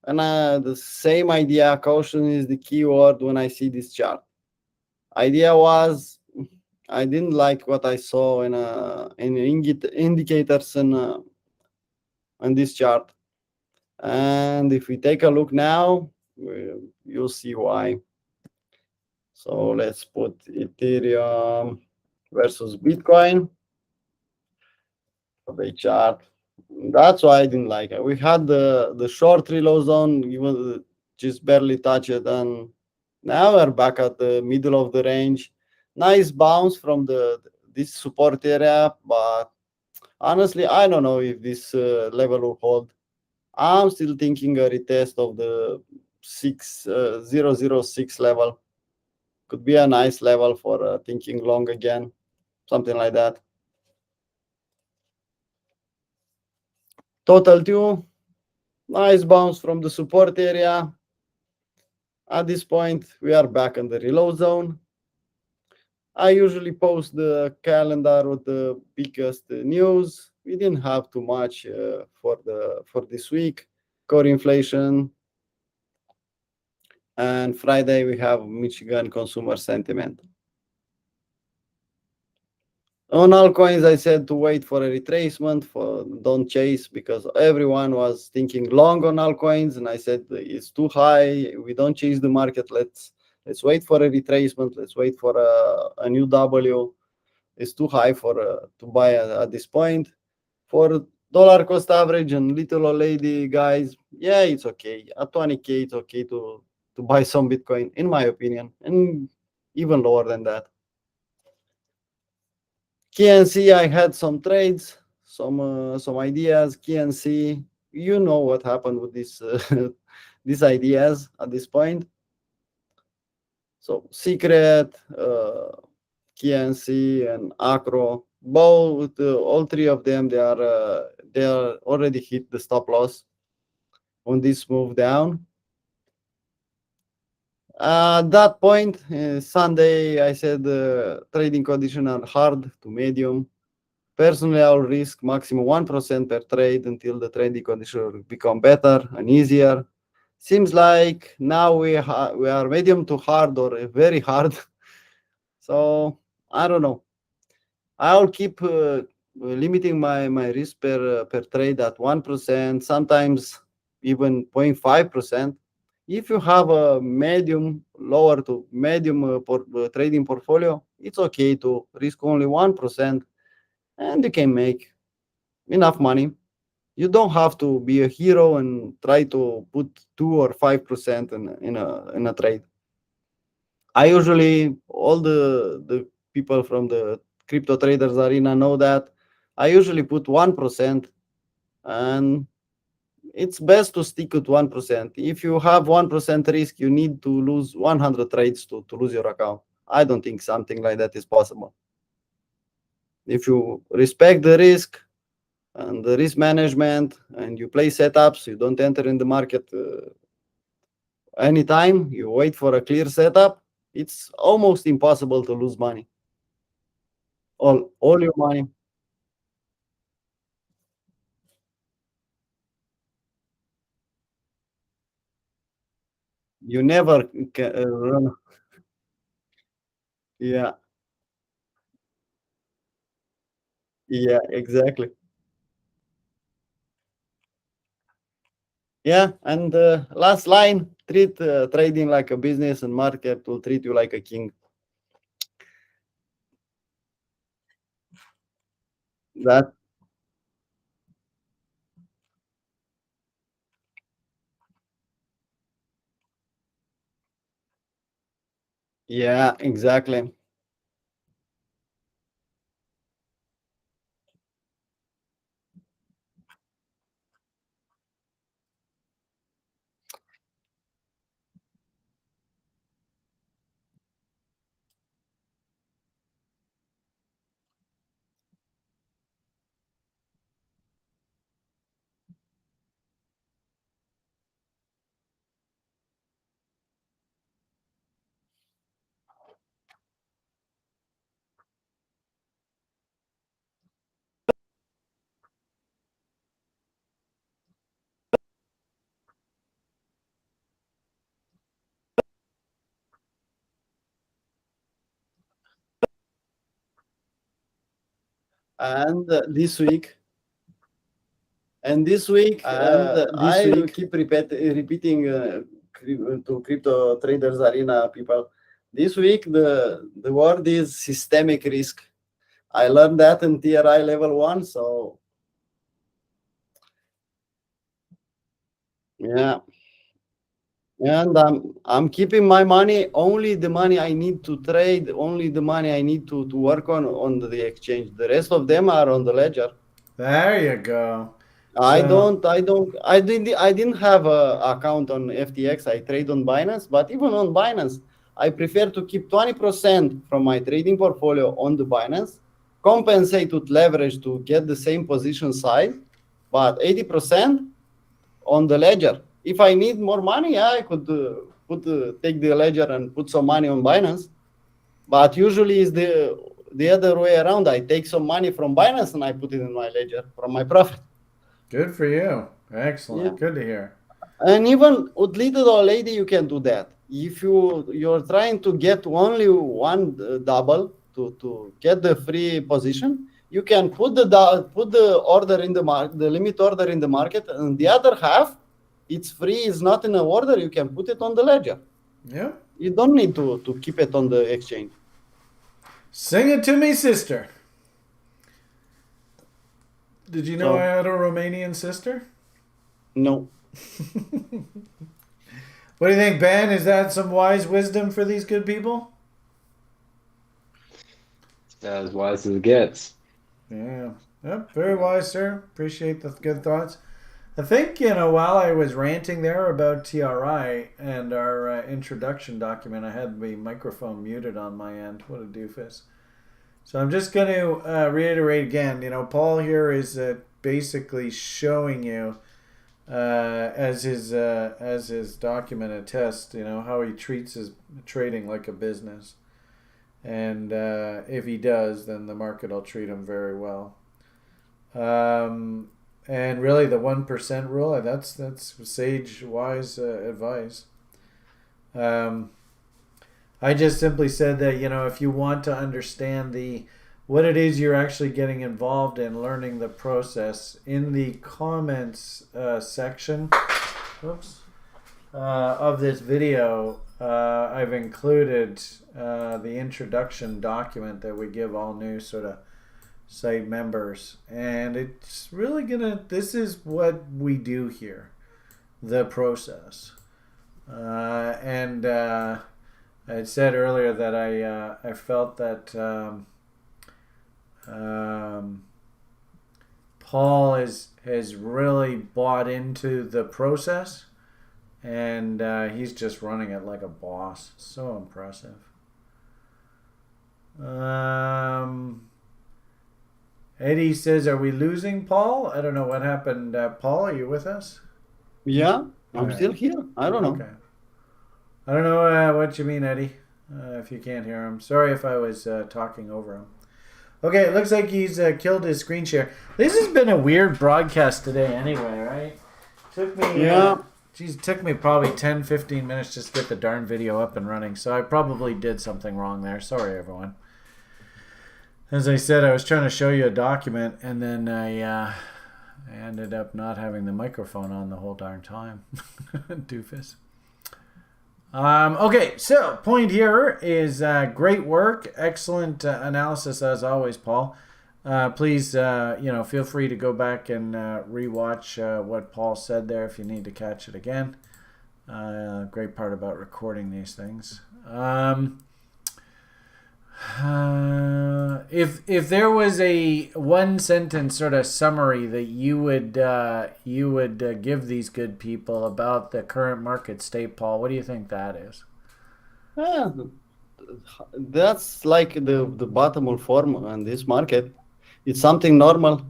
and the same idea, caution is the keyword when I see this chart. Idea was I didn't like what I saw in indicators in this chart, and if we take a look now, you'll see why. So let's put Ethereum versus Bitcoin for the chart. That's why I didn't like it. We had the short reload zone, even just barely touch it, and now we're back at the middle of the range. Nice bounce from this support area, but honestly, I don't know if this level will hold. I'm still thinking a retest of the 006 level. Could be a nice level for thinking long again, something like that. Total 2, nice bounce from the support area. At this point, we are back in the reload zone. I usually post the calendar with the biggest news. We didn't have too much for this week. Core inflation, and Friday we have Michigan consumer sentiment. On altcoins, I said to wait for a retracement, don't chase, because everyone was thinking long on altcoins, and I said it's too high. We don't chase the market. Let's wait for a retracement. Let's wait for a new W. It's too high to buy at this point. For dollar cost average and little old lady guys, yeah, it's okay. At 20K, it's okay to buy some Bitcoin, in my opinion, and even lower than that. KNC, I had some trades, some ideas. KNC, you know what happened with these ideas at this point. So Secret, KNC, and Acro, both all three of them, they are already hit the stop loss on this move down. At that point, Sunday, I said trading conditions are hard to medium. Personally, I'll risk maximum 1% per trade until the trading conditions will become better and easier. Seems like now we are medium to hard or very hard. So I don't know. I'll keep limiting my risk per trade at 1%, sometimes even 0.5%. If you have a medium, lower to medium trading portfolio, it's okay to risk only 1%, and you can make enough money. You don't have to be a hero and try to put 2 or 5% in a trade. I usually, all the people from the crypto traders arena know that I usually put 1%, and it's best to stick with 1%. If you have 1% risk, you need to lose 100 trades to lose your account. I don't think something like that is possible. If you respect the risk and the risk management and you play setups, you don't enter in the market anytime, you wait for a clear setup, it's almost impossible to lose money. All your money. You never can run. Yeah, yeah, exactly. Yeah, and last line, treat trading like a business, and market will treat you like a king. That, yeah, exactly. And this week, I keep repeating to crypto traders arena people. This week, the word is systemic risk. I learned that in TRI level 1, so yeah. And I'm keeping my money, only the money I need to trade, only the money I need to work on the exchange. The rest of them are on the ledger. There you go. I So, didn't have a account on FTX. I trade on Binance, but even on Binance, I prefer to keep 20% from my trading portfolio on the Binance, compensate with leverage to get the same position size, but 80% on the ledger. If I need more money, yeah, I could take the ledger and put some money on Binance. But usually is the other way around. I take some money from Binance and I put it in my ledger from my profit. good for you. Excellent. Yeah. Good to hear. And even with little old lady, you can do that. If you're trying to get only one double to get the free position, you can put the order in the market, the limit order in the market, and the other half, it's free, is not in an order. You can put it on the ledger. Yeah. You don't need to keep it on the exchange. Sing it to me, sister. Did you know So I had a Romanian sister? no. What do you think, Ben? Is that some wise wisdom for these good people? It's as wise as it gets. Yeah. Yep, very wise, sir. Appreciate the good thoughts. I think, while I was ranting there about TRI and our introduction document, I had the microphone muted on my end. What a doofus. So I'm just going to reiterate again. Paul here is basically showing you, as his document attests, how he treats his trading like a business. And if he does, then the market will treat him very well. And really, the 1% rule, that's sage, wise advice. I just simply said that, if you want to understand what it is you're actually getting involved in, learning the process, in the comments section of this video, I've included the introduction document that we give all new sort of site members, and it's really gonna. This is what we do here, the process, and I had said earlier that I felt that Paul has really bought into the process, and he's just running it like a boss. So impressive. Eddie says, "Are we losing Paul?" I don't know what happened. Paul, are you with us? Yeah, I'm Alright. still here. I don't know. Okay. I don't know what you mean, Eddie. If you can't hear him, sorry if I was talking over him. Okay, it looks like he's killed his screen share. This has been a weird broadcast today, anyway, right? Took me. It took me probably 10, 15 minutes just to get the darn video up and running. So I probably did something wrong there. Sorry, everyone. As I said, I was trying to show you a document, and then I ended up not having the microphone on the whole darn time. Doofus. Okay, so point here is great work, excellent analysis as always, Paul. Please, feel free to go back and rewatch what Paul said there if you need to catch it again. Great part about recording these things. If there was a one sentence sort of summary that you would give these good people about the current market state, Paul, what do you think that is? That's like the bottom form on this market. It's something normal.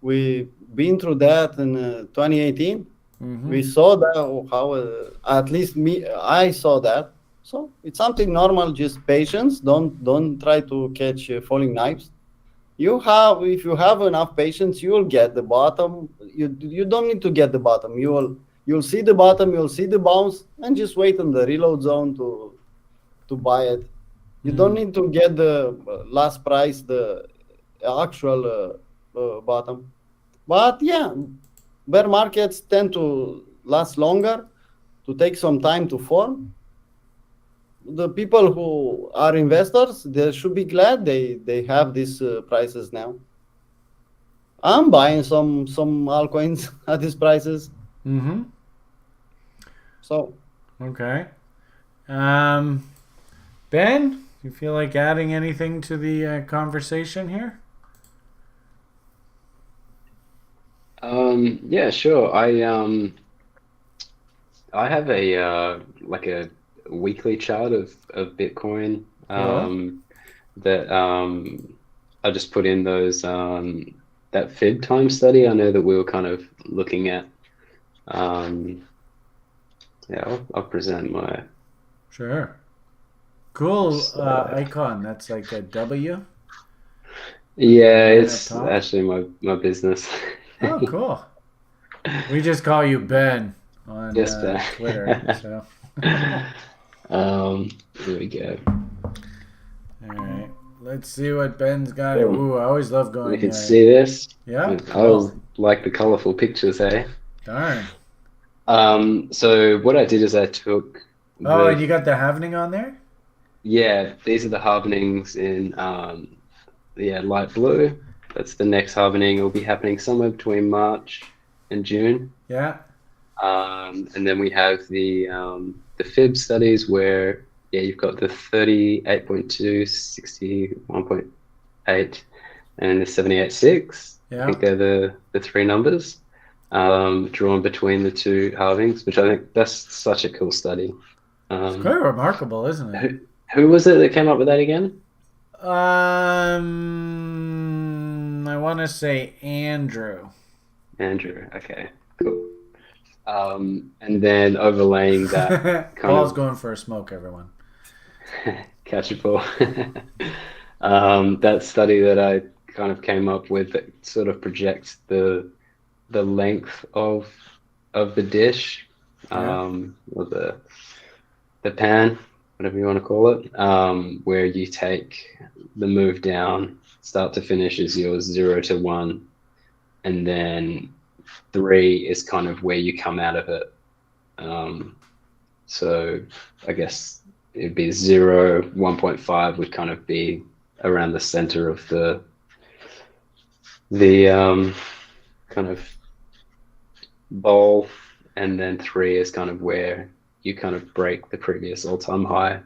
We've been through that in 2018. Mm-hmm. We saw that how at least I saw that. So it's something normal, just patience. Don't try to catch falling knives. If you have enough patience, you will get the bottom. You don't need to get the bottom. You'll see the bottom, you'll see the bounce, and just wait in the reload zone to buy it. You don't need to get the last price, the actual bottom. But yeah, bear markets tend to last longer, to take some time to form. The people who are investors, they should be glad they have these prices now. I'm buying some altcoins at these prices. Mm-hmm. So. Okay. Ben, you feel like adding anything to the conversation here? Yeah, sure. I have a weekly chart of Bitcoin that I just put in those that Fib time study. I know that we were kind of looking at. I'll present my. Sure. Cool icon. That's like a W. Yeah, it's actually my business. Oh, cool. We just call you Ben on Twitter. So. Here we go. All right. Let's see what Ben's got. Ooh, I always love going. You can see this. Yeah. I like the colorful pictures, eh? Darn. So what I did is I took. And you got the halvening on there? Yeah, these are the halvenings in light blue. That's the next halvening. It will be happening somewhere between March and June. Yeah. And then we have the Fib studies where you've got the 38.2, 61.8, and the 78.6. Yeah. I think they're the three numbers drawn between the two halvings, which I think that's such a cool study. It's quite remarkable, isn't it? Who was it that came up with that again? I want to say Andrew. Andrew, okay, cool. And then overlaying that Paul's going for a smoke, everyone. Catch it, Paul. That study that I kind of came up with that sort of projects the length of the dish, or the pan, whatever you want to call it, where you take the move down, start to finish is your 0 to 1, and then 3 is kind of where you come out of it. So I guess it'd be 0, 1.5 would kind of be around the center of the the kind of bowl, and then 3 is kind of where you kind of break the previous all-time high.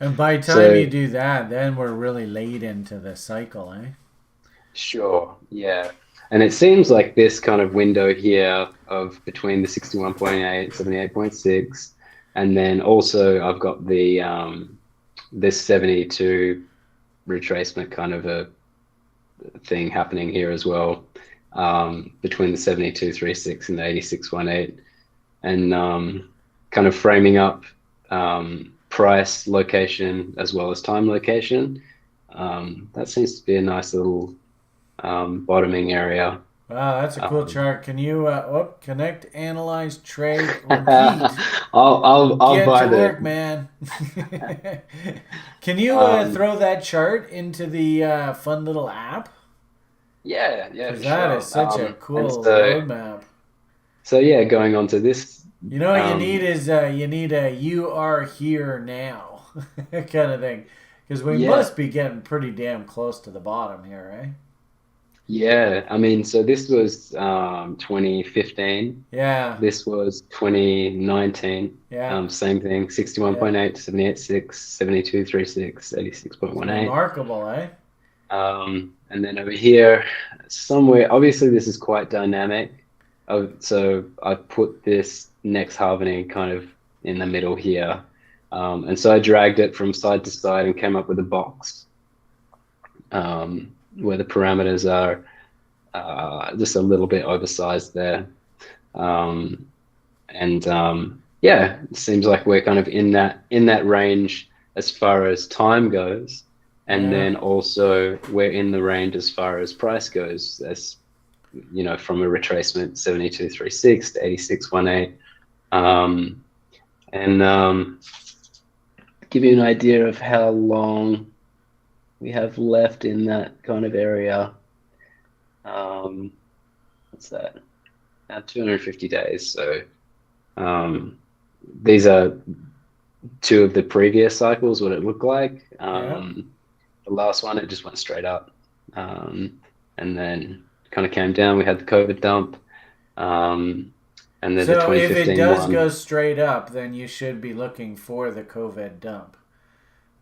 And by the time So you do that, then we're really late into the cycle, eh? sure, yeah. And it seems like this kind of window here of between the 61.8, 78.6, and then also I've got the this 72 retracement kind of a thing happening here as well, between the 72.36 and the 86.18, and kind of framing up price, location, as well as time location. That seems to be a nice little bottoming area. Wow, that's a cool chart. Can you connect, analyze, trade, repeat? I'll Get buy to work, the man. Can you throw that chart into the fun little app? yeah, Because for that sure. is such a And cool so roadmap. yeah, going on to this. You know what you need is you need a "you are here now" kind of thing. Because we Yeah, must be getting pretty damn close to the bottom here, eh? yeah. I mean, so this was 2015. Yeah, This was 2019. yeah. Same thing, Yeah. 61.8, 78.6, 72.36, It's 86.18. remarkable, eh? And then over here, somewhere, obviously this is quite dynamic. So I put this next halvening kind of in the middle here. And so I dragged it from side to side and came up with a box where the parameters are just a little bit oversized there. Yeah, it seems like we're kind of in that range as far as time goes, and Yeah. then also we're in the range as far as price goes, as you know, from a retracement 72.36 to 86.18. And give you an idea of how long we have left in that kind of area. What's that? 250 days. So these are 2 of the previous cycles, what it looked like. Yeah. The last one, it just went straight up, and then kind of came down. We had the COVID dump, and then the So if it 2015 does one. go straight up, then you should be looking for the COVID dump.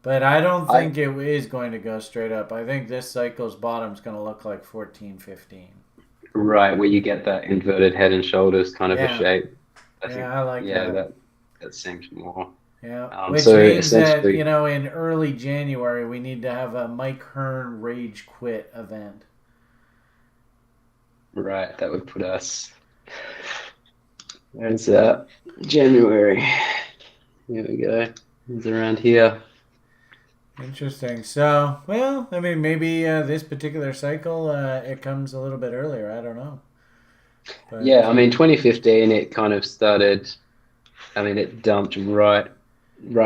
But I don't I think it is going to go straight up. I think this cycle's bottom is going to look like 14, 15. Right, where you get that inverted head and shoulders kind of a Yeah. shape. I think, Yeah, I like yeah, that. that seems more. Yeah. Which So means that, essentially, in early January, we need to have a Mike Hearn rage quit event. right, that would put us. There's January. Here we go. It's around here. Interesting. So, well, I mean, maybe this particular cycle, it comes a little bit earlier. I don't know. But Yeah, I mean, 2015, it kind of started. I mean, it dumped right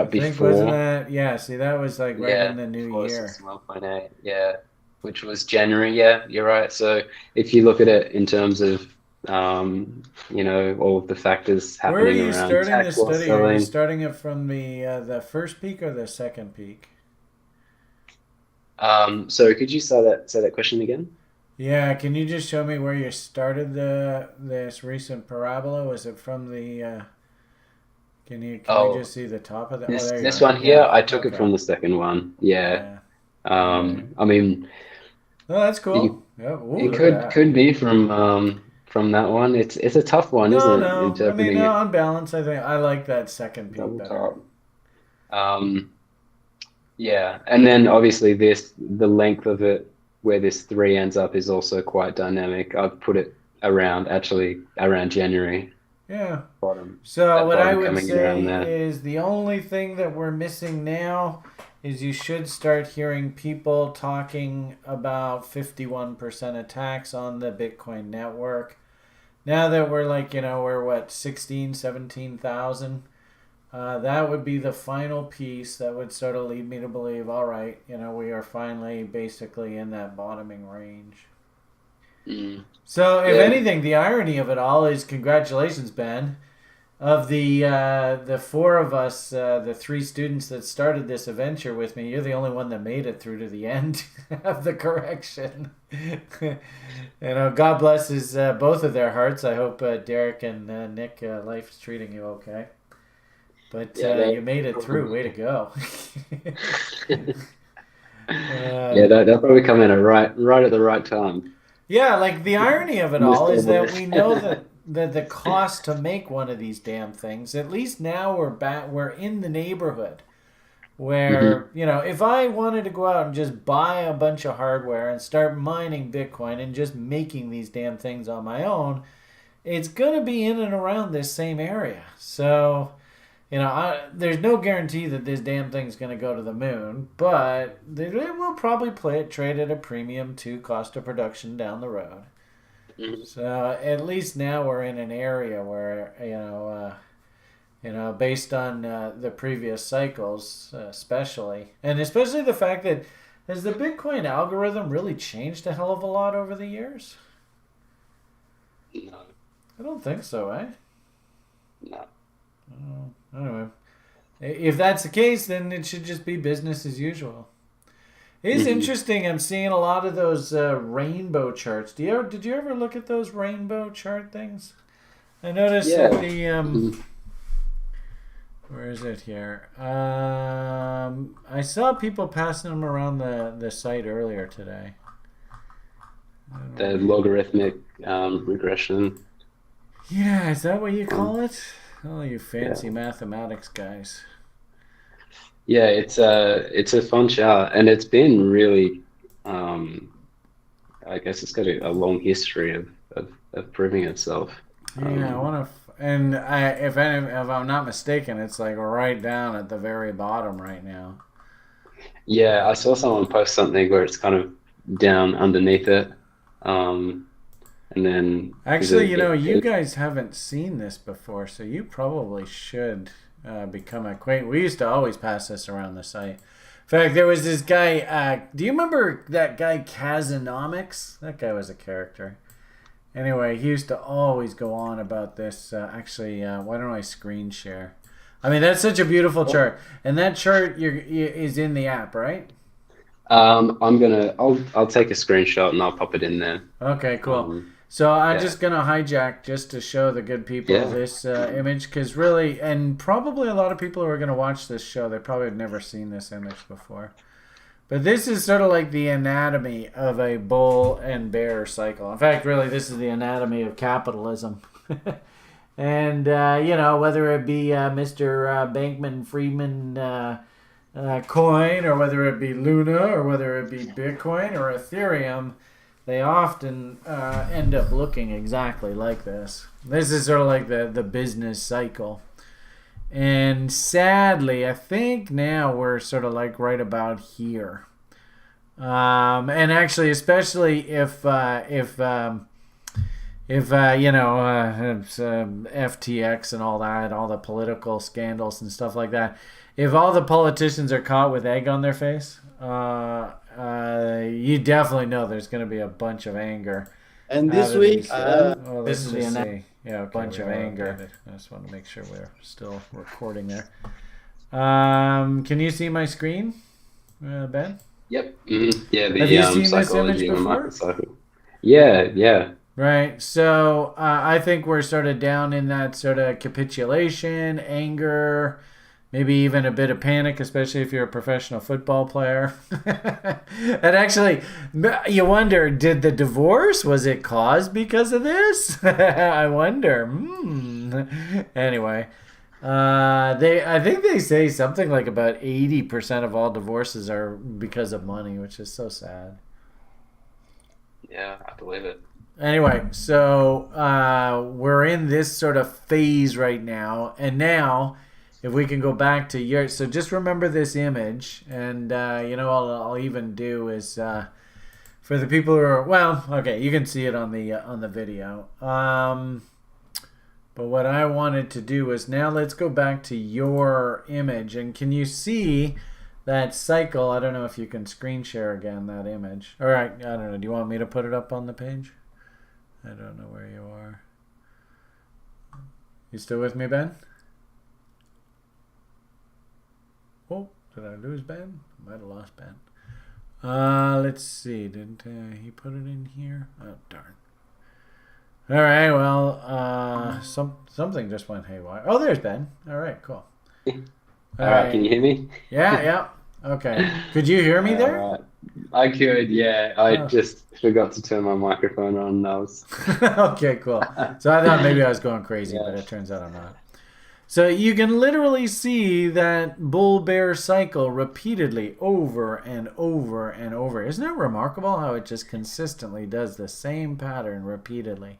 I think wasn't before. that? Yeah. See, that was like right Yeah, in the new before year. 61.8. Yeah, which was January. Yeah, you're right. So if you look at it in terms of, you know, all of the factors Where are happening you around starting the tax loss study? Are you selling. starting it from the first peak or the second peak? So could you say that question again? Yeah. Can you just show me where you started this recent parabola? Was it from the? Can we Oh, just see the top of the? Oh, this there you this are. one here, Yeah. I took it Okay. from the second one. Yeah. Yeah. All right. I mean, Oh, that's you, cool. Yeah. Ooh, it look at that. could be from that one. It's a tough one, isn't No, it? no. I mean, Interpreting it on balance, I think I like that second peak double better. top. Um, yeah, and then obviously the length of it, where this 3 ends up, is also quite dynamic. I've put it actually around January Yeah. bottom, So that what I bottom would coming in say around there. is the only thing that we're missing now is you should start hearing people talking about 51% attacks on the Bitcoin network. Now that we're like, we're what, 16, 17,000. That would be the final piece that would sort of lead me to believe, all right, we are finally basically in that bottoming range. Mm. So if Yeah, anything, the irony of it all is congratulations, Ben. of the four of us, the three students that started this adventure with me, you're the only one that made it through to the end of the correction. God blesses both of their hearts. I hope Derek and Nick, life's treating you okay. But you made it through. Way to go. They'll probably come in right at the right time. Yeah, like the irony of it all is that we know that the cost to make one of these damn things, at least now we're in the neighborhood where, if I wanted to go out and just buy a bunch of hardware and start mining Bitcoin and just making these damn things on my own, it's going to be in and around this same area. So, there's no guarantee that this damn thing's going to go to the moon, but they will probably trade at a premium to cost of production down the road. So at least now we're in an area where, based on the previous cycles, especially the fact that has the Bitcoin algorithm really changed a hell of a lot over the years? No. I don't think so, eh? No. Anyway, if that's the case, then it should just be business as usual. It's interesting. I'm seeing a lot of those rainbow charts. Did you ever look at those rainbow chart things? I noticed that the where is it here? I saw people passing them around the site earlier today. The logarithmic regression. Yeah, is that what you call it? Oh, you fancy mathematics guys. Yeah, it's a fun chart, and it's been really, I guess it's got a long history of proving itself. Yeah, I want to, and if I'm not mistaken, it's like right down at the very bottom right now. Yeah, I saw someone post something where it's kind of down underneath it, and then actually, you guys haven't seen this before, so you probably should. Become acquainted. We used to always pass this around the site. In fact, there was this guy. Do you remember that guy Kazanomics? That guy was a character. Anyway, he used to always go on about this. Actually, why don't I screen share? I mean, that's such a beautiful chart, and that chart is in the app, right? I'll take a screenshot and I'll pop it in there. Okay, cool. So I'm just going to hijack just to show the good people this image, because really, and probably a lot of people who are going to watch this show, they probably have never seen this image before. But this is sort of like the anatomy of a bull and bear cycle. In fact, really, this is the anatomy of capitalism. And, whether it be Mr. Bankman-Friedman coin, or whether it be Luna, or whether it be Bitcoin or Ethereum, they often end up looking exactly like this. This is sort of like the business cycle. And sadly, I think now we're sort of like right about here. And actually, especially if FTX and all that, all the political scandals and stuff like that, if all the politicians are caught with egg on their face, you definitely know there's going to be a bunch of anger. And this week, this is the bunch of anger. I just want to make sure we're still recording there. Can you see my screen, Ben? Yep. Yeah. Have you seen this image before? Yeah. Right. So I think we're sort of down in that sort of capitulation, anger. Maybe even a bit of panic, especially if you're a professional football player. And actually, you wonder, did the divorce, was it caused because of this? I wonder. Anyway, I think they say something like about 80% of all divorces are because of money, which is so sad. Yeah, I believe it. Anyway, so we're in this sort of phase right now, and now, if we can go back to your, so just remember this image, and all I'll even do is for the people who are, well, okay, you can see it on the video. But what I wanted to do is now let's go back to your image, and can you see that cycle? I don't know if you can screen share again that image. All right, I don't know. Do you want me to put it up on the page? I don't know where you are. You still with me, Ben? Oh, did I lose Ben? I might have lost Ben. Let's see. Didn't he put it in here? Oh, darn. All right. Well, something just went haywire. Oh, there's Ben. All right. Cool. All right. Can you hear me? Yeah. Okay. Could you hear me there? I could. Yeah. I just forgot to turn my microphone on. Okay. Cool. So I thought maybe I was going crazy, but it turns out I'm not. So you can literally see that bull-bear cycle repeatedly over and over and over. Isn't it remarkable how it just consistently does the same pattern repeatedly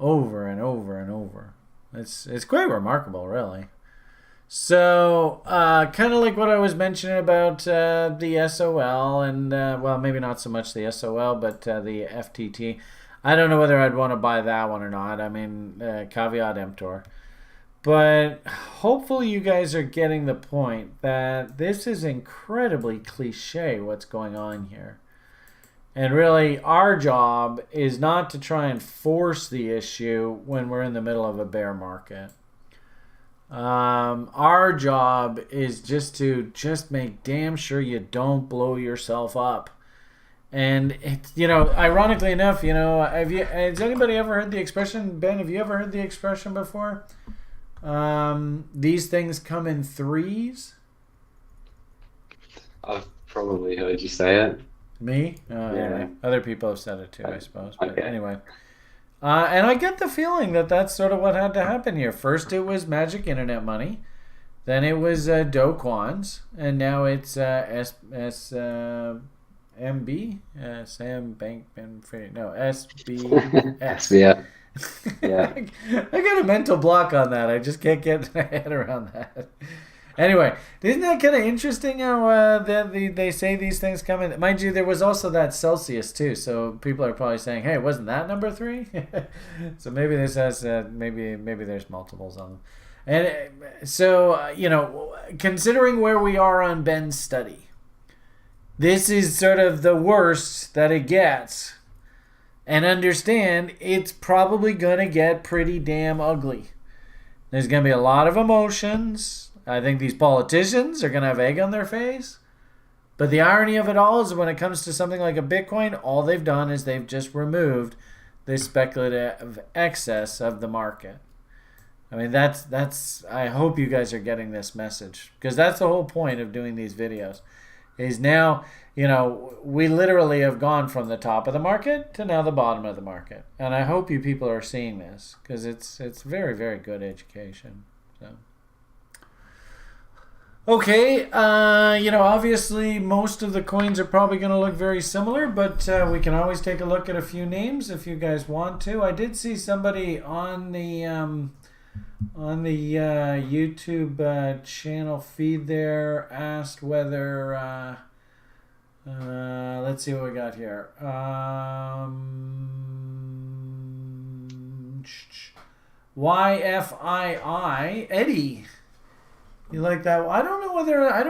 over and over and over? It's quite remarkable, really. So kind of like what I was mentioning about the SOL and, well, maybe not so much the SOL, but the FTT. I don't know whether I'd want to buy that one or not. I mean, caveat emptor. But hopefully you guys are getting the point that this is incredibly cliche what's going on here. And really, our job is not to try and force the issue when we're in the middle of a bear market. Our job is just to make damn sure you don't blow yourself up. And, ironically enough, has anybody ever heard the expression, Ben, have you ever heard the expression before? These things come in threes. I've probably heard you say it. Me? Yeah. Anyway, other people have said it too, I suppose. But anyway. And I get the feeling that that's sort of what had to happen here. First it was magic internet money. Then it was Doquans. And now it's SMB? Sam Bankman no, SBS. SBF. Yeah. I got a mental block on that. I just can't get my head around that. Anyway, isn't that kind of interesting how they say these things come in? Mind you, there was also that Celsius too. So people are probably saying, "Hey, wasn't that number 3?" So maybe this has maybe there's multiples on them. And so considering where we are on Ben's study, this is sort of the worst that it gets. And understand, it's probably going to get pretty damn ugly. There's going to be a lot of emotions. I think these politicians are going to have egg on their face. But the irony of it all is when it comes to something like a Bitcoin, all they've done is they've just removed the speculative excess of the market. I mean, that's. I hope you guys are getting this message. Because that's the whole point of doing these videos. Is now, we literally have gone from the top of the market to now the bottom of the market. And I hope you people are seeing this because it's very, very good education. So, okay, obviously most of the coins are probably going to look very similar, but we can always take a look at a few names if you guys want to. I did see somebody on the YouTube channel feed there asked whether let's see what we got here. YFII Eddie, you like that? I don't know whether I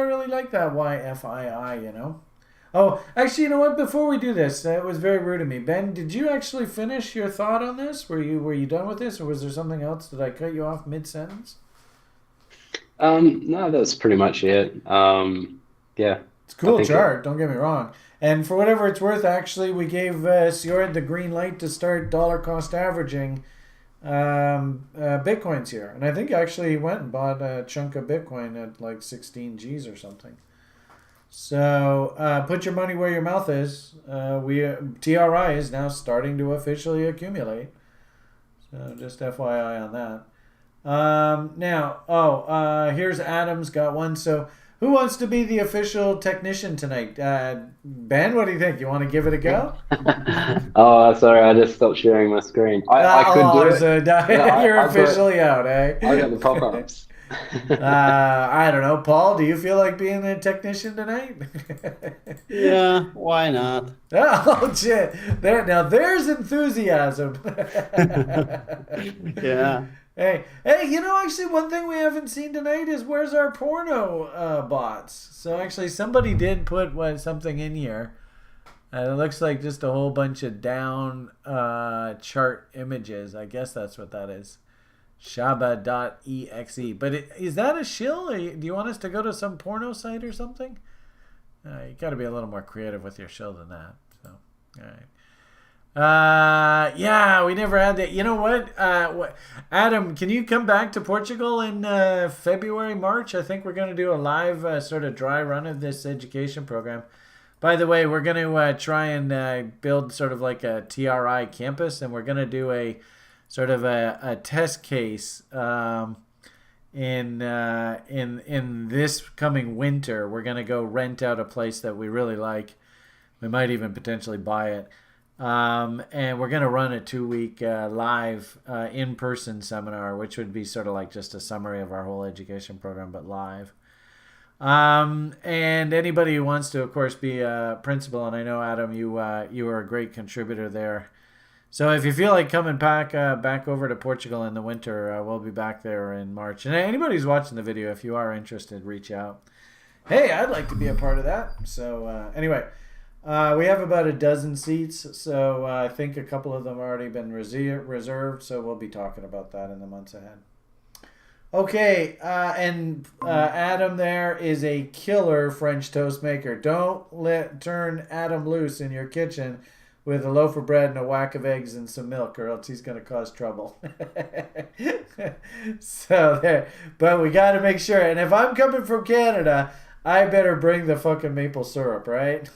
really like that YFII. Oh, actually, you know what? Before we do this, it was very rude of me. Ben, did you actually finish your thought on this? Were you done with this, or was there something else? Did I cut you off mid-sentence? No, that's pretty much it. Yeah. It's a cool chart, don't get me wrong. And for whatever it's worth, actually, we gave Sjord the green light to start dollar cost averaging Bitcoins here. And I think actually he went and bought a chunk of Bitcoin at like 16 G's or something. So put your money where your mouth is. TRI is now starting to officially accumulate. So just FYI on that. Here's Adam's got one. So who wants to be the official technician tonight? Ben, what do you think? You want to give it a go? Oh, sorry, I just stopped sharing my screen. I could do it. So you're officially out, eh? I got the pop-ups. I don't know. Paul, do you feel like being a technician tonight? Yeah, why not? Oh, shit. There's enthusiasm. Yeah. Hey, actually, one thing we haven't seen tonight is where's our porno bots? So actually, somebody did put something in here. And it looks like just a whole bunch of down chart images. I guess that's what that is. Shaba.exe. But is that a shill? Do you want us to go to some porno site or something? You got to be a little more creative with your shill than that. So, all right. Yeah, we never had that. You know what? Adam, can you come back to Portugal in February, March? I think we're going to do a live sort of dry run of this education program. By the way, we're going to try and build sort of like a TRI campus, and we're going to do a sort of a test case in this coming winter. We're going to go rent out a place that we really like. We might even potentially buy it. And we're going to run a 2-week live in-person seminar, which would be sort of like just a summary of our whole education program, but live. And anybody who wants to, of course, be a principal, and I know, Adam, you were a great contributor there. So if you feel like coming back over to Portugal in the winter, we'll be back there in March. And anybody who's watching the video, if you are interested, reach out. Hey, I'd like to be a part of that. So anyway... we have about a dozen seats, so I think a couple of them have already been reserved, so we'll be talking about that in the months ahead. Okay, and Adam there is a killer French toast maker. Don't turn Adam loose in your kitchen with a loaf of bread and a whack of eggs and some milk, or else he's going to cause trouble. So there, but we got to make sure. And if I'm coming from Canada, I better bring the fucking maple syrup, right?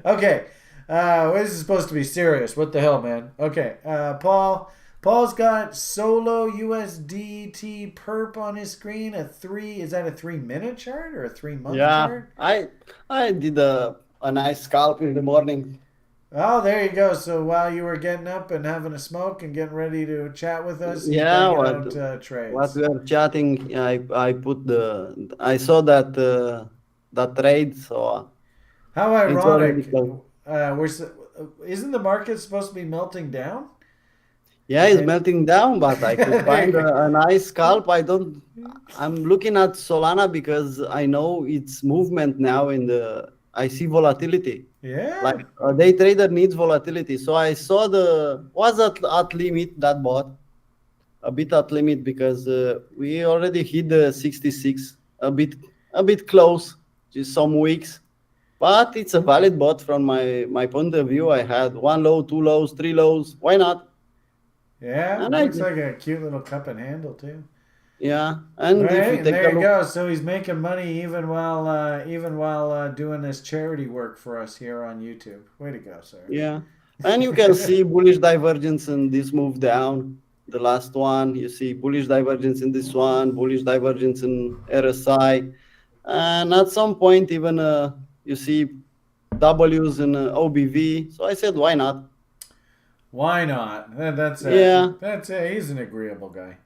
Okay. This is supposed to be serious. What the hell, man? Okay. Paul's got solo USDT perp on his screen. Is that a 3-minute chart or a 3-month chart? I did a nice scalp in the morning. Oh, there you go. So while you were getting up and having a smoke and getting ready to chat with us, trades. What we are chatting, I saw that trade. So how ironic! Isn't the market supposed to be melting down? Yeah, it's melting down, but I could find a nice scalp. I'm looking at Solana because I know its movement now I see volatility. Yeah. Like a day trader needs volatility. So I saw was at limit that bought a bit at limit because we already hit the 66 a bit close, just some weeks. But it's a valid bot from my point of view. I had 1 low, 2 lows, 3 lows. Why not? Yeah, it looks like a cute little cup and handle too. Yeah, and right, if you take there you go. So he's making money even while doing this charity work for us here on YouTube. Way to go, sir. Yeah, and you can see bullish divergence in this move down. The last one, you see bullish divergence in this one, bullish divergence in RSI, and at some point even you see W's in OBV. So I said, why not? Why not? He's an agreeable guy.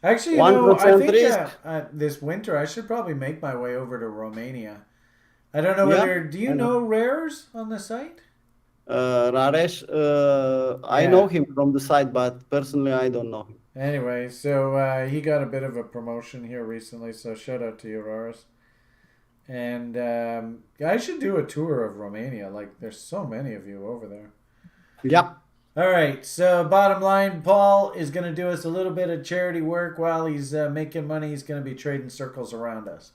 Actually, I think this winter I should probably make my way over to Romania. I don't know whether... Do you know Rares on the site? Raresh, I know him from the site, but personally I don't know him. Anyway, so he got a bit of a promotion here recently, so shout out to you, Rares. And I should do a tour of Romania. Like, there's so many of you over there. Yeah. All right, so bottom line, Paul is going to do us a little bit of charity work while he's making money. He's going to be trading circles around us.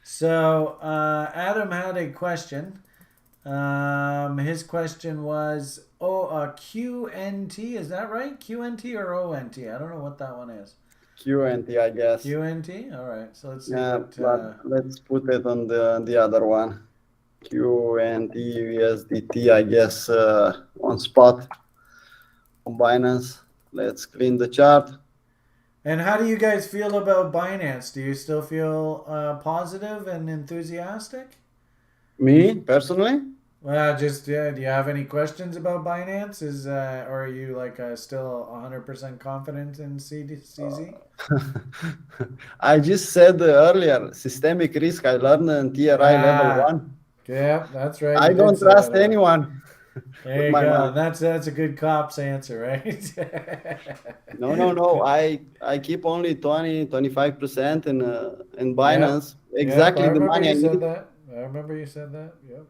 So Adam had a question. His question was, QNT, is that right? QNT or ONT? I don't know what that one is. QNT, I guess. QNT? All right, so let's see. But let's put it on the other one. QNT USDT, I guess, on spot. Binance. Let's clean the chart. And how do you guys feel about Binance? Do you still feel positive and enthusiastic? Me personally? Well, do you have any questions about Binance? Or are you still 100% confident in CZ? I just said earlier, systemic risk. I learned in TRI level 1. Yeah, that's right. I don't trust anyone. There you go. That's a good cop's answer, right? No. I keep only 25% in Binance. Yep. Exactly the money I need. I remember you said that. Yep.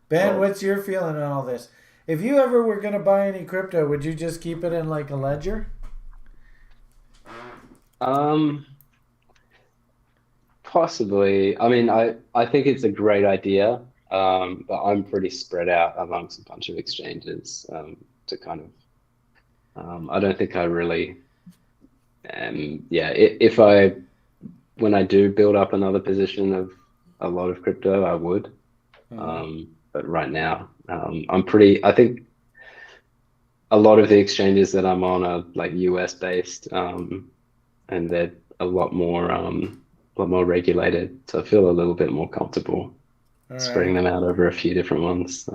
Ben, what's your feeling on all this? If you ever were going to buy any crypto, would you just keep it in like a ledger? Um, Possibly. I mean, I think it's a great idea, but I'm pretty spread out amongst a bunch of exchanges to kind of. I don't think I really. Yeah, if I when I do build up another position of a lot of crypto, I would. But right now, I'm pretty. I think a lot of the exchanges that I'm on are like US based, and they're a lot more regulated. So I feel a little bit more comfortable All spreading right. them out over a few different ones.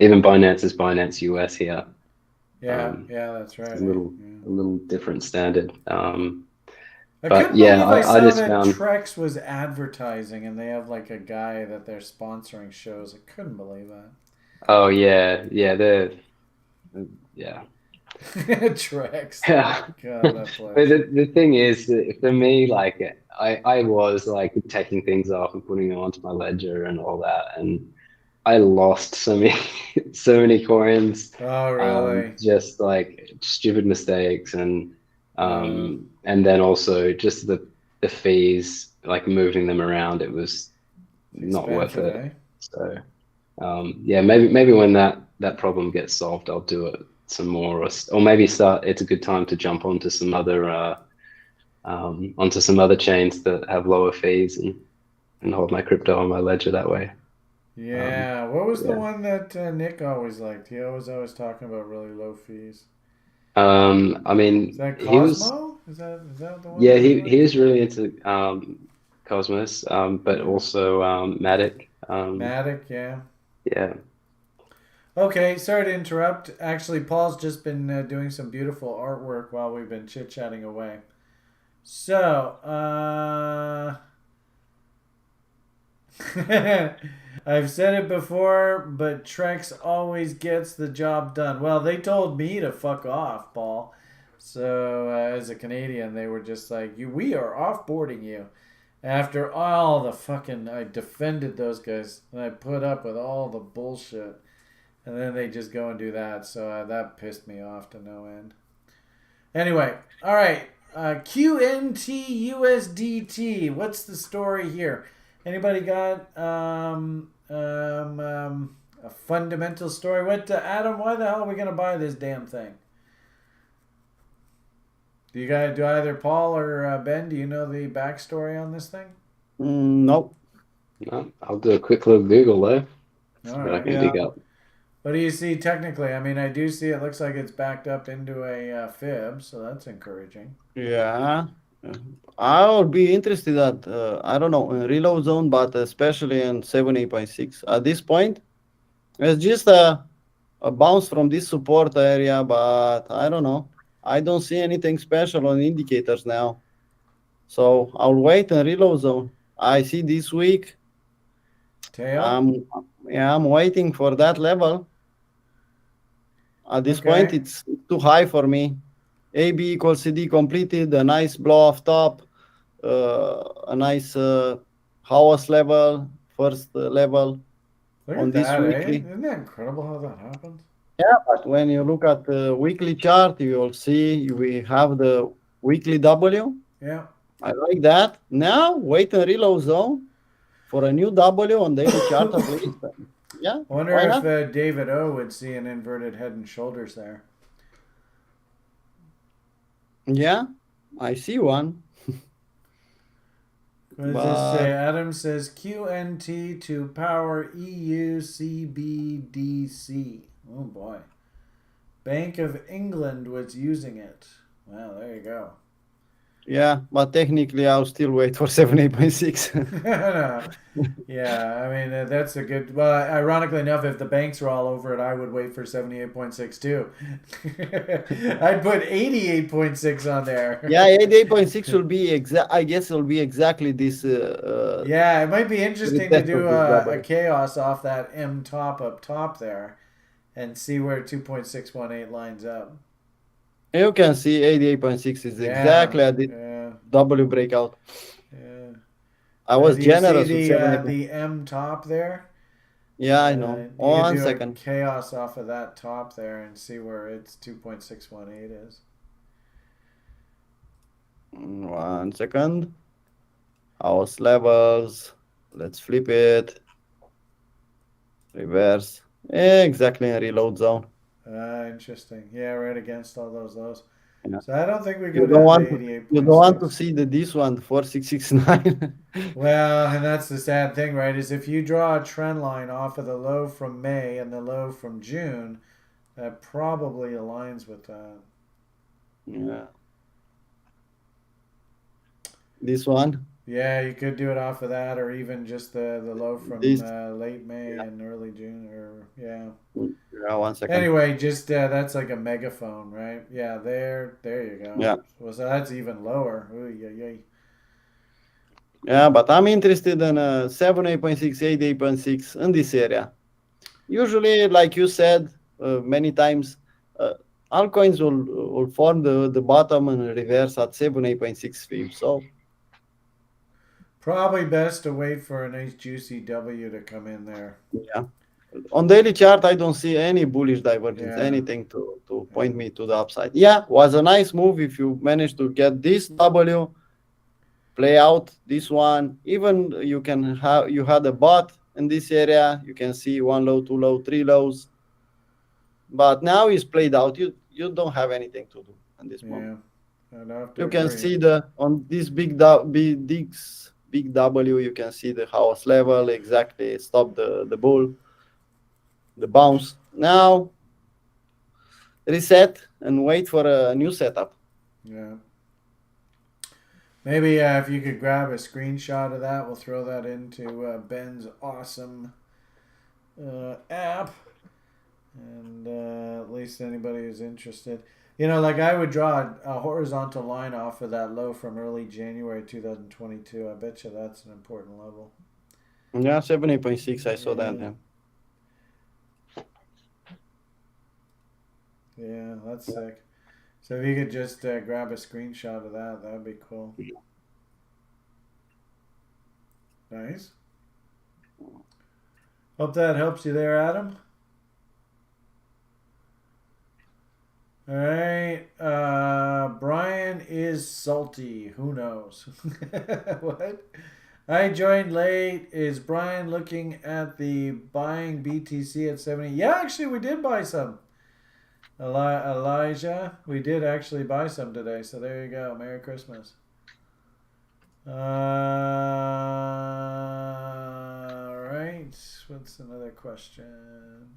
Even Binance is Binance US here. Yeah, yeah, that's It's right. a little different standard. I But couldn't yeah, believe I I saw just that found. Trex was advertising and they have like a guy that they're sponsoring shows. I couldn't believe Oh yeah, they're yeah. that. Trex. Yeah. God, that But place. the thing is, for me, like I was like taking things off and putting them onto my ledger and all that, and I lost so many so many coins, Oh, really? just like stupid mistakes and then also just the fees, like moving them around, it was It's not worth expensive, it. eh? So yeah, maybe when that problem gets solved, I'll do it some more, or maybe start. It's a good time to jump onto some other chains that have lower fees and hold my crypto on my ledger that way. Um, Yeah. What was the yeah. one that Nick always liked? He always talking about really low fees. I Is mean, that he was Cosmo? Is that the one yeah that he he liked? was really into Cosmos, but Yeah. also Matic. Matic, yeah. Yeah. Okay, sorry to interrupt. Actually, Paul's just been doing some beautiful artwork while we've been chit chatting away. So, I've said it before, but Trex always gets the job done. Well, they told me to fuck off, Paul. So, as a Canadian, they were just like, we are offboarding you." After all the fucking, I defended those guys and I put up with all the bullshit. And then they just go and do that. So that pissed me off to no end. Anyway, all right. QNT USDT. What's the story here? Anybody got a fundamental story? Adam? Why the hell are we gonna buy this damn thing? Do either Paul or Ben? Do you know the backstory on this thing? No. No, I'll do a quick little Google though. All See what I right. can Yeah. dig up. What do you see technically? I mean, I do see it looks like it's backed up into a fib, so that's encouraging. Yeah. I would be interested at, I don't know, in reload zone, but especially in 78.6. At this point, it's just a bounce from this support area, but I don't know. I don't see anything special on indicators now. So I'll wait and reload zone. I see this week. Tail? I'm yeah, I'm waiting for that level. At this point, Okay. it's too high for me. AB equals CD completed, a nice blow off top, a nice house level, first level Look on at this that, eh? weekly. Isn't that incredible how that happens? Yeah, but when you look at the weekly chart, you will see we have the weekly W. Yeah. I like that. Now wait and reload zone for a new W on daily chart at least. Yeah, I wonder why if not? David O would see an inverted head and shoulders there. Yeah, I see one. What does this say? But Adam says QNT to power EU CBDC. Oh boy. Bank of England was using it. Well, there you go. yeah, but technically I'll still wait for 78.6. No. Yeah, I mean, that's a good. Well, ironically enough, if the banks were all over it, I would wait for 78.6 too. I'd put 88.6 on there. Yeah, 88.6 will be exact. I guess it'll be exactly this Yeah, it might be interesting to retest do of this a double. chaos off that M top up top there and see where 2.618 lines up. You can see 88.6 is Yeah, exactly at the yeah, W breakout. yeah. I was Do you see generous with 78. the M top there? Yeah, I know. You could One do a second. chaos off of that top there and see where its 2.618 is. 1 second. House levels. Let's flip it. Reverse. Exactly in reload zone. Interesting. Yeah, right against all those lows. Yeah. So I don't think we You go don't down to want to, you don't want to 88.6. see this one, 4669. Well, and that's the sad thing, right? Is if you draw a trend line off of the low from May and the low from June, that probably aligns with that. Yeah. This one. Yeah, you could do it off of that, or even just the low from This. late May Yeah. and early June, or yeah. Yeah, 1 second. Anyway, just that's like a megaphone, right? Yeah, there you go. Yeah. Well, so that's even lower. Ooh, yeah. Yeah, but I'm interested in 7, 8.6, 8, 8.6 in this area. Usually, like you said many times, altcoins will form the bottom and reverse at 7, 8.6 fib. So Probably best to wait for a nice juicy W to come in there. yeah, on daily chart, I don't see any bullish divergence, Yeah. anything to point me to the upside. Yeah, was a nice move if you managed to get this W, play out this one. Even you had a bot in this area. You can see 1 low, 2 low, 3 lows. But now it's played out. You don't have anything to do in this moment. I'd have to You can agree. see on this big W, you can see the house level exactly. Stop the bull, the bounce. Now reset and wait for a new setup. Yeah. Maybe if you could grab a screenshot of that, we'll throw that into Ben's awesome app, and at least anybody who's interested. You know, like I would draw a horizontal line off of that low from early January 2022. I bet you that's an important level. Yeah, 78.6. I saw that. Yeah. Yeah, that's sick. So if you could just grab a screenshot of that, that would be cool. Nice. Hope that helps you there, Adam. All right. Brian is salty. Who knows? What? I joined late. Is Brian looking at the buying BTC at 70? Yeah, actually, we did buy some. Elijah, we did actually buy some today. So there you go. Merry Christmas. All right. What's another question?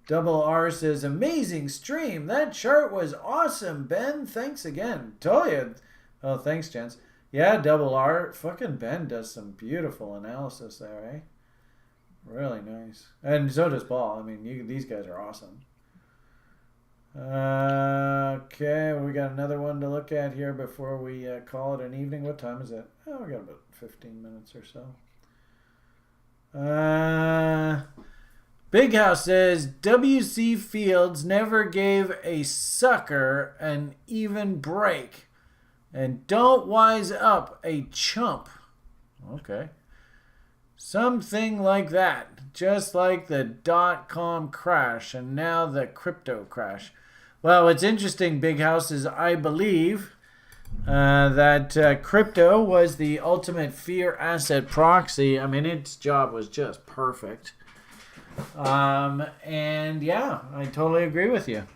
Double R says, amazing stream. That chart was awesome, Ben. Thanks again. Told you. Oh, thanks, gents. Yeah, Double R. Fucking Ben does some beautiful analysis there, eh? Really nice. And so does Paul. I mean, these guys are awesome. Okay, we got another one to look at here before we call it an evening. What time is it? Oh, we got about 15 minutes or so. Big House says WC Fields never gave a sucker an even break, and don't wise up a chump. Okay. Something like that, just like the .com crash and now the crypto crash. Well, what's interesting, Big House, is I believe that crypto was the ultimate fear asset proxy. I mean, its job was just perfect. And yeah, I totally agree with you.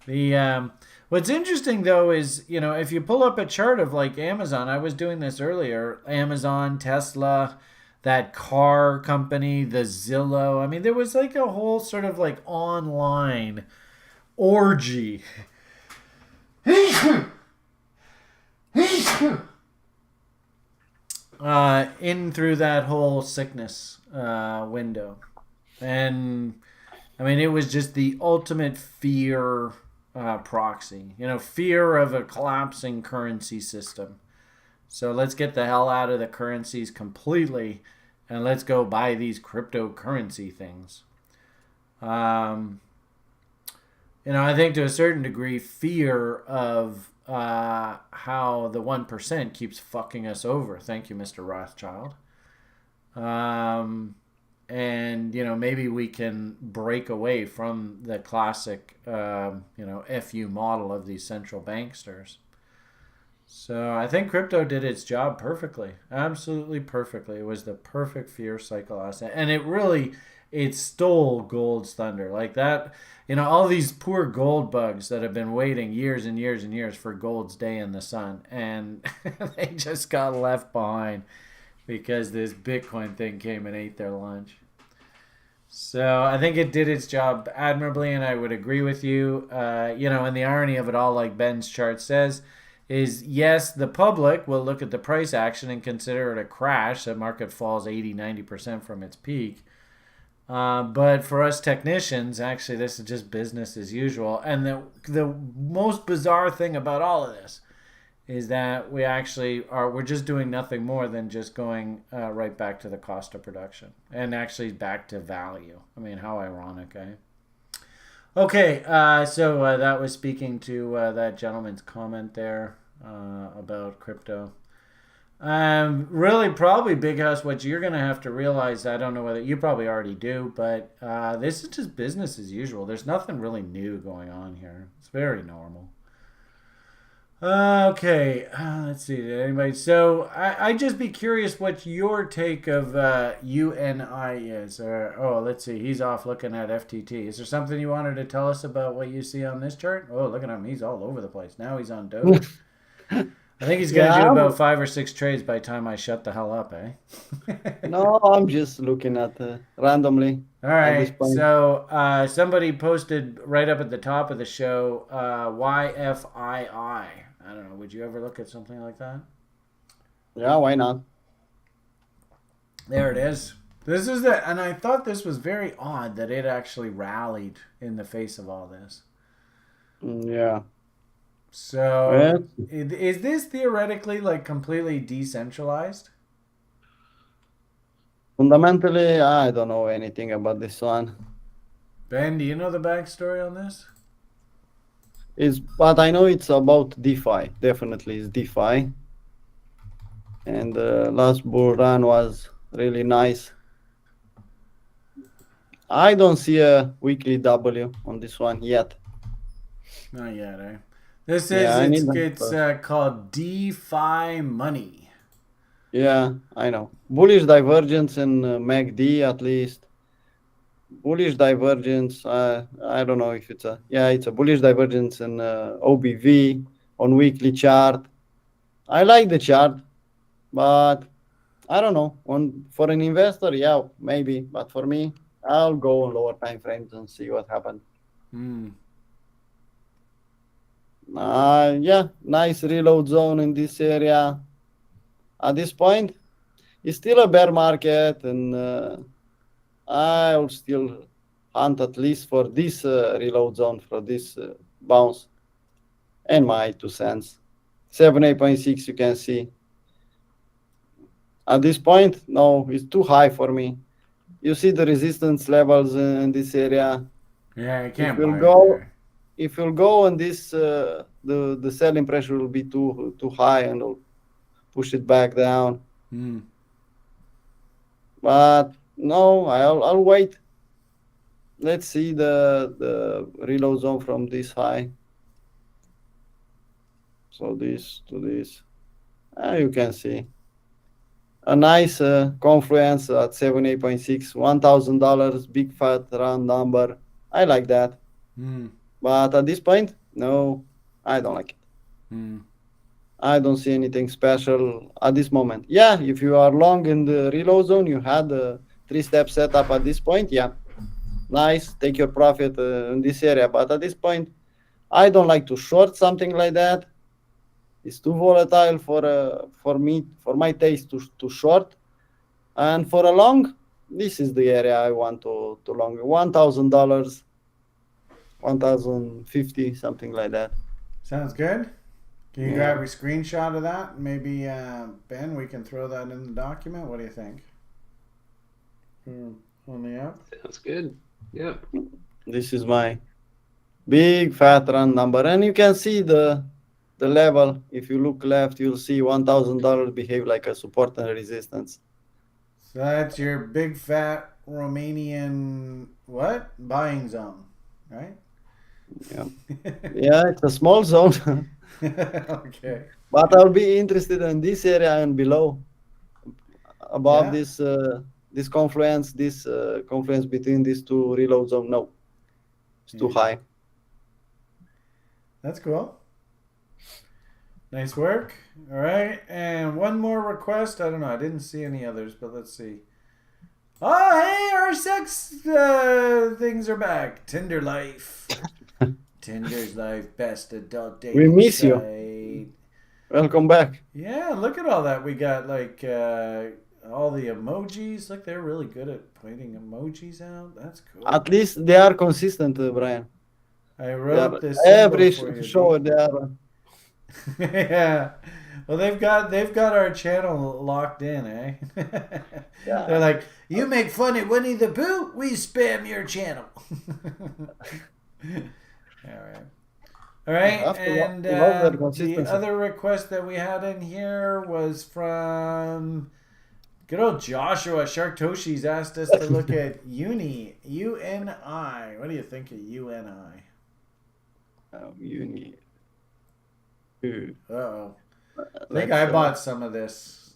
The what's interesting though is, you know, if you pull up a chart of like Amazon, I was doing this earlier, Amazon, Tesla, that car company, the Zillow. I mean, there was like a whole sort of like online orgy. In through that whole sickness window. And I mean, it was just the ultimate fear proxy. You know, fear of a collapsing currency system. So let's get the hell out of the currencies completely and let's go buy these cryptocurrency things. You know, I think to a certain degree, fear of how the 1% keeps fucking us over. Thank you, Mr. Rothschild. And, you know, maybe we can break away from the classic, you know, FU model of these central banksters. So I think crypto did its job perfectly, absolutely perfectly. It was the perfect fear cycle asset, and it stole gold's thunder like that. All these poor gold bugs that have been waiting years and years and years for gold's day in the sun, and they just got left behind because this Bitcoin thing came and ate their lunch. So I think it did its job admirably, and I would agree with you. And the irony of it all, like Ben's chart says, is yes, the public will look at the price action and consider it a crash. The market falls 80-90% from its peak. But for us technicians, actually, this is just business as usual. And the most bizarre thing about all of this is that we're just doing nothing more than just going right back to the cost of production and actually back to value. I mean, how ironic, eh? Okay, so that was speaking to that gentleman's comment there about crypto. Really, probably, Big House, what you're going to have to realize, I don't know whether you probably already do, but this is just business as usual. There's nothing really new going on here. It's very normal. Okay, let's see. Did anybody? So I'd just be curious what your take of UNI is. Let's see. He's off looking at FTT. Is there something you wanted to tell us about what you see on this chart? Oh, look at him. He's all over the place. Now he's on Doge. I think he's going to do about 5 or 6 trades by the time I shut the hell up, eh? No, I'm just looking at randomly. All right. So somebody posted right up at the top of the show YFII. I don't know. Would you ever look at something like that? Yeah, why not? There it is. This is and I thought this was very odd that it actually rallied in the face of all this. Yeah. So is this theoretically like completely decentralized? Fundamentally, I don't know anything about this one. Ben, do you know the backstory on this? But I know it's about DeFi. Definitely, it's DeFi. And the last bull run was really nice. I don't see a weekly W on this one yet. Not yet, eh? This is it's called DeFi money. Yeah, I know. Bullish divergence in MACD at least. Bullish divergence. I don't know if it's a bullish divergence in OBV on weekly chart. I like the chart, but I don't know. For an investor, yeah, maybe. But for me, I'll go on lower time frames and see what happens. Nice reload zone in this area. At this point, it's still a bear market, and I'll still hunt at least for this reload zone, for this bounce. And my 2 cents. 78.6, you can see. At this point, no, it's too high for me. You see the resistance levels in this area. Yeah, I can't If you'll go on this, the selling pressure will be too high, and it'll push it back down. But no, I'll wait. Let's see the reload zone from this high. So this to this, you can see a nice confluence at 78.6, $1,000, big fat round number. I like that. But at this point, no, I don't like it. I don't see anything special at this moment. Yeah, if you are long in the reload zone, you had a 3-step setup at this point. Yeah, nice. Take your profit in this area. But at this point, I don't like to short something like that. It's too volatile for me, for my taste to short. And for a long, this is the area I want to long. $1,000. 1,050, something like that. Sounds good. Can you grab a screenshot of that? Maybe, Ben, we can throw that in the document. What do you think? On the app? Sounds good. Yeah. This is my big fat run number. And you can see the level. If you look left, you'll see $1,000 behave like a support and resistance. So that's your big fat Romanian buying zone, right? Yeah. Yeah, it's a small zone. Okay. But I'll be interested in this area and below, above Yeah. this confluence, confluence between these two reload zone. No, it's too Yeah. high. That's cool. Nice work. All right. And one more request. I don't know. I didn't see any others, but let's see. Oh, hey, our sex things are back. Tinder life. Tinder's life, best adult dating We miss you. site. Welcome back. Yeah, look at all that. We got like all the emojis. Look, they're really good at pointing emojis out. That's cool. At least they are consistent, Brian. I wrote this Every for you, show D. they are. Yeah. Well, they've got our channel locked in, eh? Yeah. They're like, you make fun of Winnie the Pooh, we spam your channel. All right. And the other request that we had in here was from good old Joshua. Shark Toshi's asked us to look at UNI. UNI. What do you think of UNI? Uni. Uh-oh. I think I bought some of this.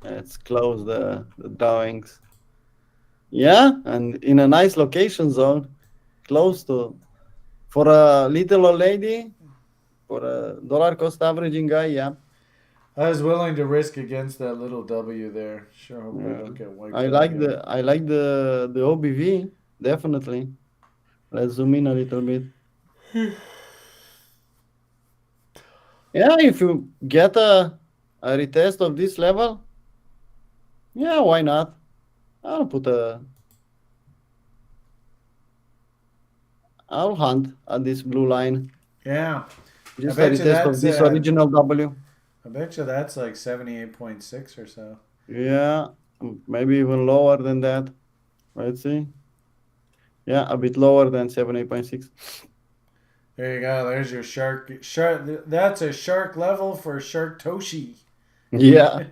Let's close the drawings. Yeah, and in a nice location zone, close to, for a little old lady, for a dollar cost averaging guy, yeah. I was willing to risk against that little W there. Sure hope I don't get wiped out. I like the OBV, definitely. Let's zoom in a little bit. Yeah, if you get a retest of this level, yeah, why not? I'll hunt at this blue line. Yeah. Just a retest of this original W. I bet you that's like 78.6 or so. Yeah, maybe even lower than that. Let's see. Yeah, a bit lower than 78.6. There you go. There's your shark. That's a shark level for Shark Toshi. Yeah.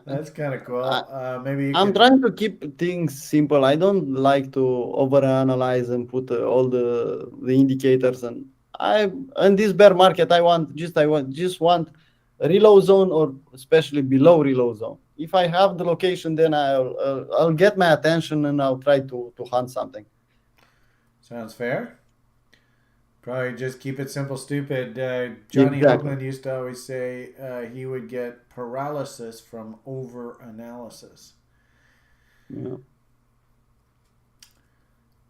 That's kind of cool. Maybe I'm trying to keep things simple. I don't like to overanalyze and put all the indicators. And in this bear market, I just want a reload zone, or especially below reload zone. If I have the location, then I'll get my attention and I'll try to hunt something. Sounds fair. Probably just keep it simple, stupid. Johnny Hoagland used to always say he would get paralysis from over-analysis. Yeah.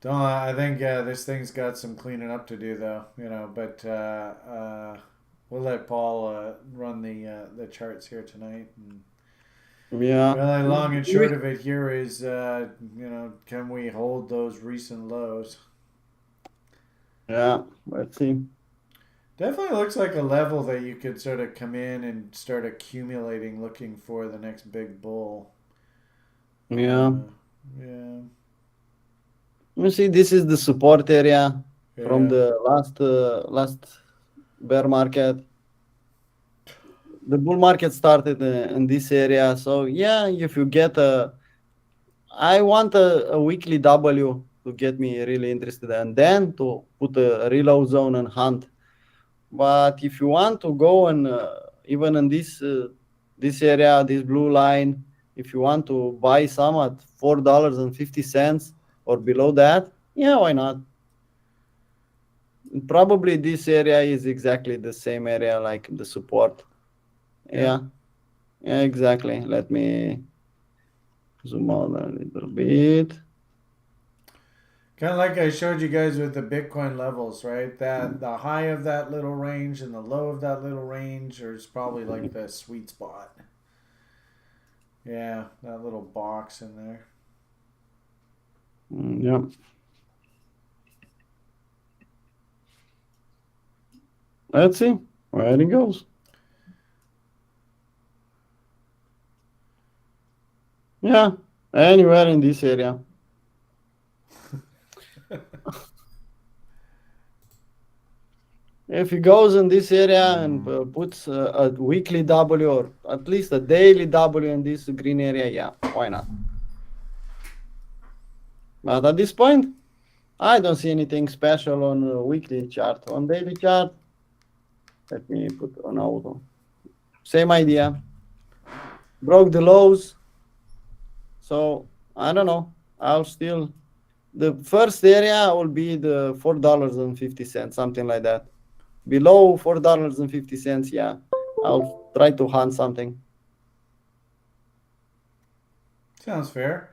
I think this thing's got some cleaning up to do, though. But we'll let Paul run the charts here tonight. And yeah. really, long and short of it here is, can we hold those recent lows? Yeah, let's see. Definitely looks like a level that you could sort of come in and start accumulating, looking for the next big bull. Yeah. Yeah. You see, this is the support area from the last bear market. The bull market started in this area. So yeah, if you get I want a weekly W to get me really interested, and then to put a reload zone and hunt. But if you want to go and even in this area, this blue line, if you want to buy some at $4.50 or below that, yeah, why not? Probably this area is exactly the same area like the support. Yeah, exactly. Let me zoom out a little bit. Kind of like I showed you guys with the Bitcoin levels, right? That the high of that little range and the low of that little range is probably like the sweet spot. Yeah, that little box in there. Yeah. Let's see where it goes. Yeah, anywhere in this area. If he goes in this area and puts a weekly W or at least a daily W in this green area, yeah, why not? But at this point, I don't see anything special on a weekly chart. On daily chart, Let me put on auto. Same idea. Broke the lows. So I don't know. I'll still the first area will be the $4.50, something like that. Below $4.50, yeah. I'll try to hunt something. Sounds fair.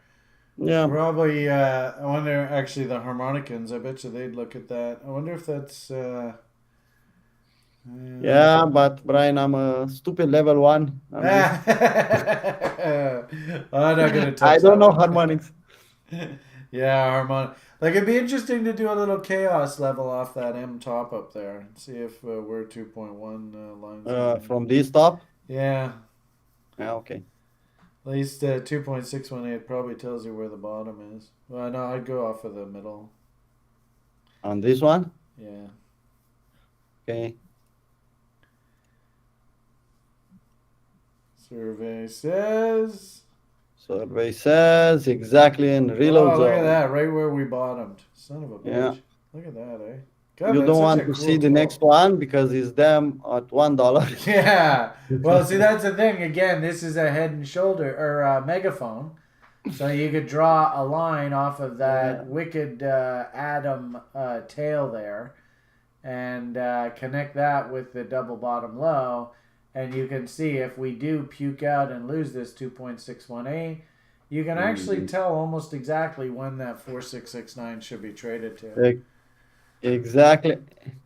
Yeah. Probably, I wonder, actually, the Harmonicans, I bet you they'd look at that. I wonder if that's. Yeah, but Brian, I'm a stupid level 1. I'm not going to touch I don't that know one. harmonics. Yeah, harmonic. Like, it'd be interesting to do a little chaos level off that M top up there and see if we're 2.1 lines. From this top? Yeah. Yeah, okay. At least 2.618 probably tells you where the bottom is. Well, no, I'd go off of the middle. On this one? Yeah. Okay. Survey says exactly in reload oh, zone. look at that, right where we bottomed. Son of a bitch. Yeah. Look at that, eh? God, You that's don't such want a to cool see the tool. next one because it's them at $1. Yeah. Well, see, that's the thing. Again, this is a head and shoulder or a megaphone. So you could draw a line off of that wicked atom tail there and connect that with the double bottom low. And you can see if we do puke out and lose this 2.618, you can actually tell almost exactly when that 4669 should be traded to. Exactly.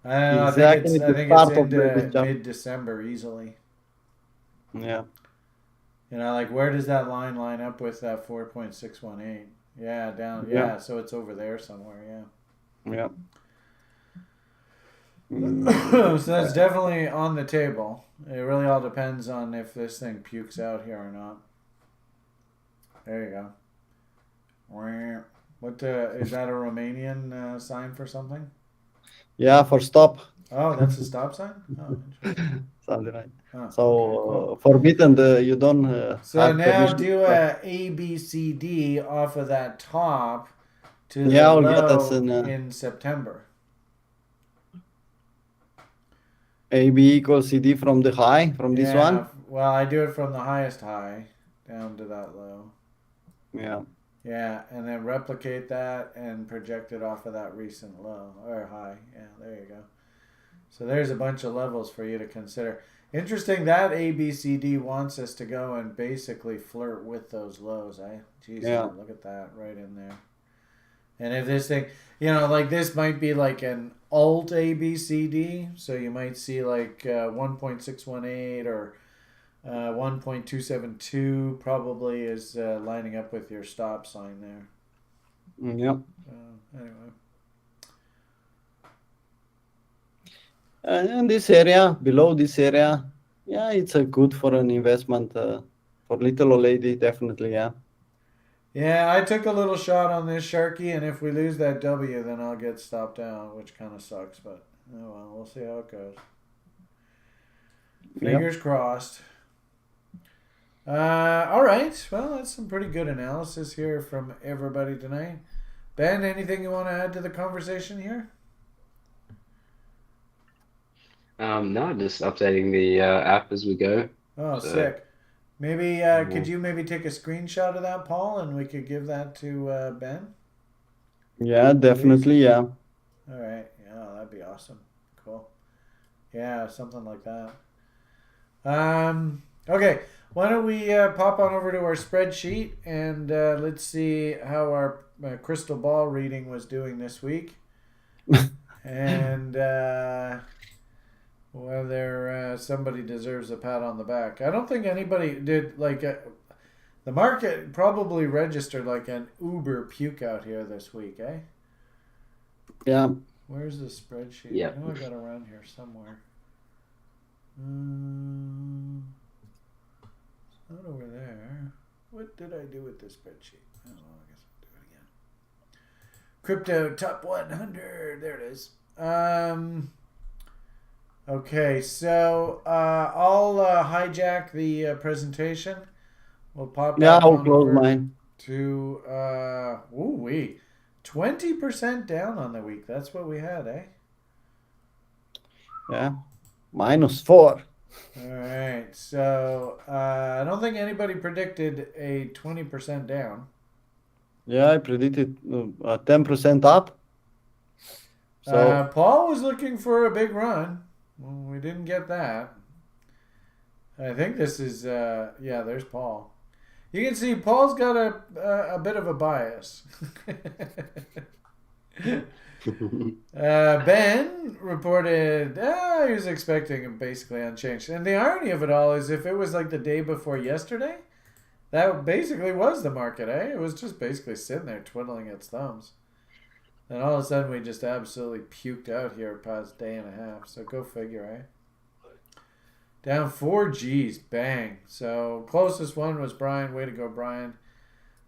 I think it's into mid-December easily. Yeah. You know, like where does that line up with that 4.618? Yeah, down. Yeah, so it's over there somewhere. Yeah. So that's definitely on the table. It really all depends on if this thing pukes out here or not. There you go. What is that a Romanian sign for something? Yeah, for stop. Oh, that's a stop sign? Oh, something like so okay, cool. Forbidden you don't so now do a ABCD off of that top to the I'll low get us in September. AB equals CD from the high, from this one? Well, I do it from the highest high down to that low. Yeah. Yeah, and then replicate that and project it off of that recent low or high. Yeah, there you go. So there's a bunch of levels for you to consider. Interesting that ABCD wants us to go and basically flirt with those lows, eh? Jeez, look at that right in there. And if this thing, like this might be like an alt ABCD, so you might see like 1.618 or 1.272 probably is lining up with your stop sign there. Yep. Anyway. And this area, below this area, yeah, it's a good for an investment for little old lady, definitely, yeah. Yeah, I took a little shot on this Sharky, and if we lose that W, then I'll get stopped out, which kind of sucks, but oh well, we'll see how it goes. Fingers crossed. All right. Well, that's some pretty good analysis here from everybody tonight. Ben, anything you want to add to the conversation here? No, just updating the app as we go. Oh, so, sick. Maybe could you maybe take a screenshot of that, Paul, and we could give that to Ben? Yeah, definitely, yeah. All right. Yeah, that'd be awesome. Cool. Yeah, something like that. Okay. Why don't we pop on over to our spreadsheet and let's see how our crystal ball reading was doing this week. And whether somebody deserves a pat on the back. I don't think anybody did. Like the market probably registered like an uber puke out here this week, eh? Yeah. Where's the spreadsheet? Yeah. I know I got it around here somewhere. It's not over there. What did I do with this spreadsheet? I don't know. I guess I'll do it again. Crypto top 100. There it is. Okay, so I'll hijack the presentation. We'll pop. Yeah, I'll close mine. To 20% down on the week. That's what we had, eh? Yeah. -4. All right. So I don't think anybody predicted a 20% down. Yeah, I predicted 10% up. So Paul was looking for a big run. Well, we didn't get that. I think this is, yeah, there's Paul. You can see Paul's got a bit of a bias. Ben reported he was expecting him basically unchanged. And the irony of it all is if it was like the day before yesterday, that basically was the market, eh? It was just basically sitting there twiddling its thumbs. And all of a sudden we just absolutely puked out here past day and a half. So go figure, eh? Down 4 G's. Bang. So closest one was Brian. Way to go, Brian.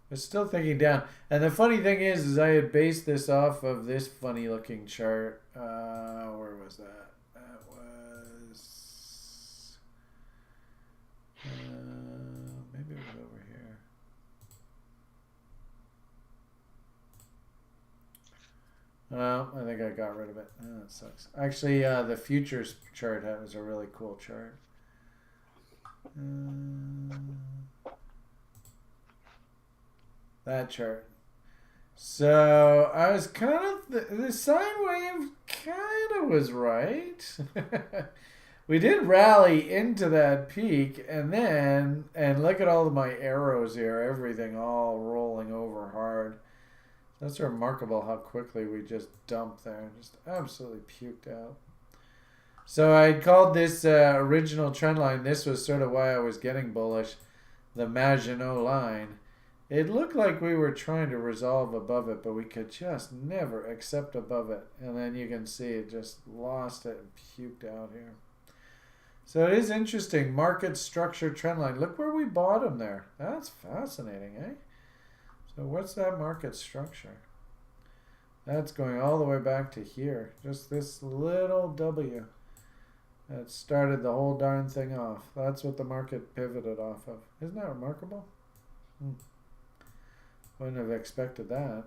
Was still thinking down. And the funny thing is I had based this off of this funny looking chart. Where was that? That was... maybe it was over here. Well, I think I got rid of it. Oh, that sucks. Actually, the futures chart was a really cool chart. That chart. So I was kind of the sine wave kind of was right. We did rally into that peak and look at all of my arrows here, everything all rolling over hard. That's remarkable how quickly we just dumped there, just absolutely puked out. So I called this original trend line. This was sort of why I was getting bullish, the Maginot line. It looked like we were trying to resolve above it, but we could just never accept above it. And then you can see it just lost it and puked out here. So it is interesting. Market structure trend line. Look where we bottomed there. That's fascinating, eh? So what's that market structure? That's going all the way back to here. Just this little W that started the whole darn thing off. That's what the market pivoted off of. Isn't that remarkable? Wouldn't have expected that.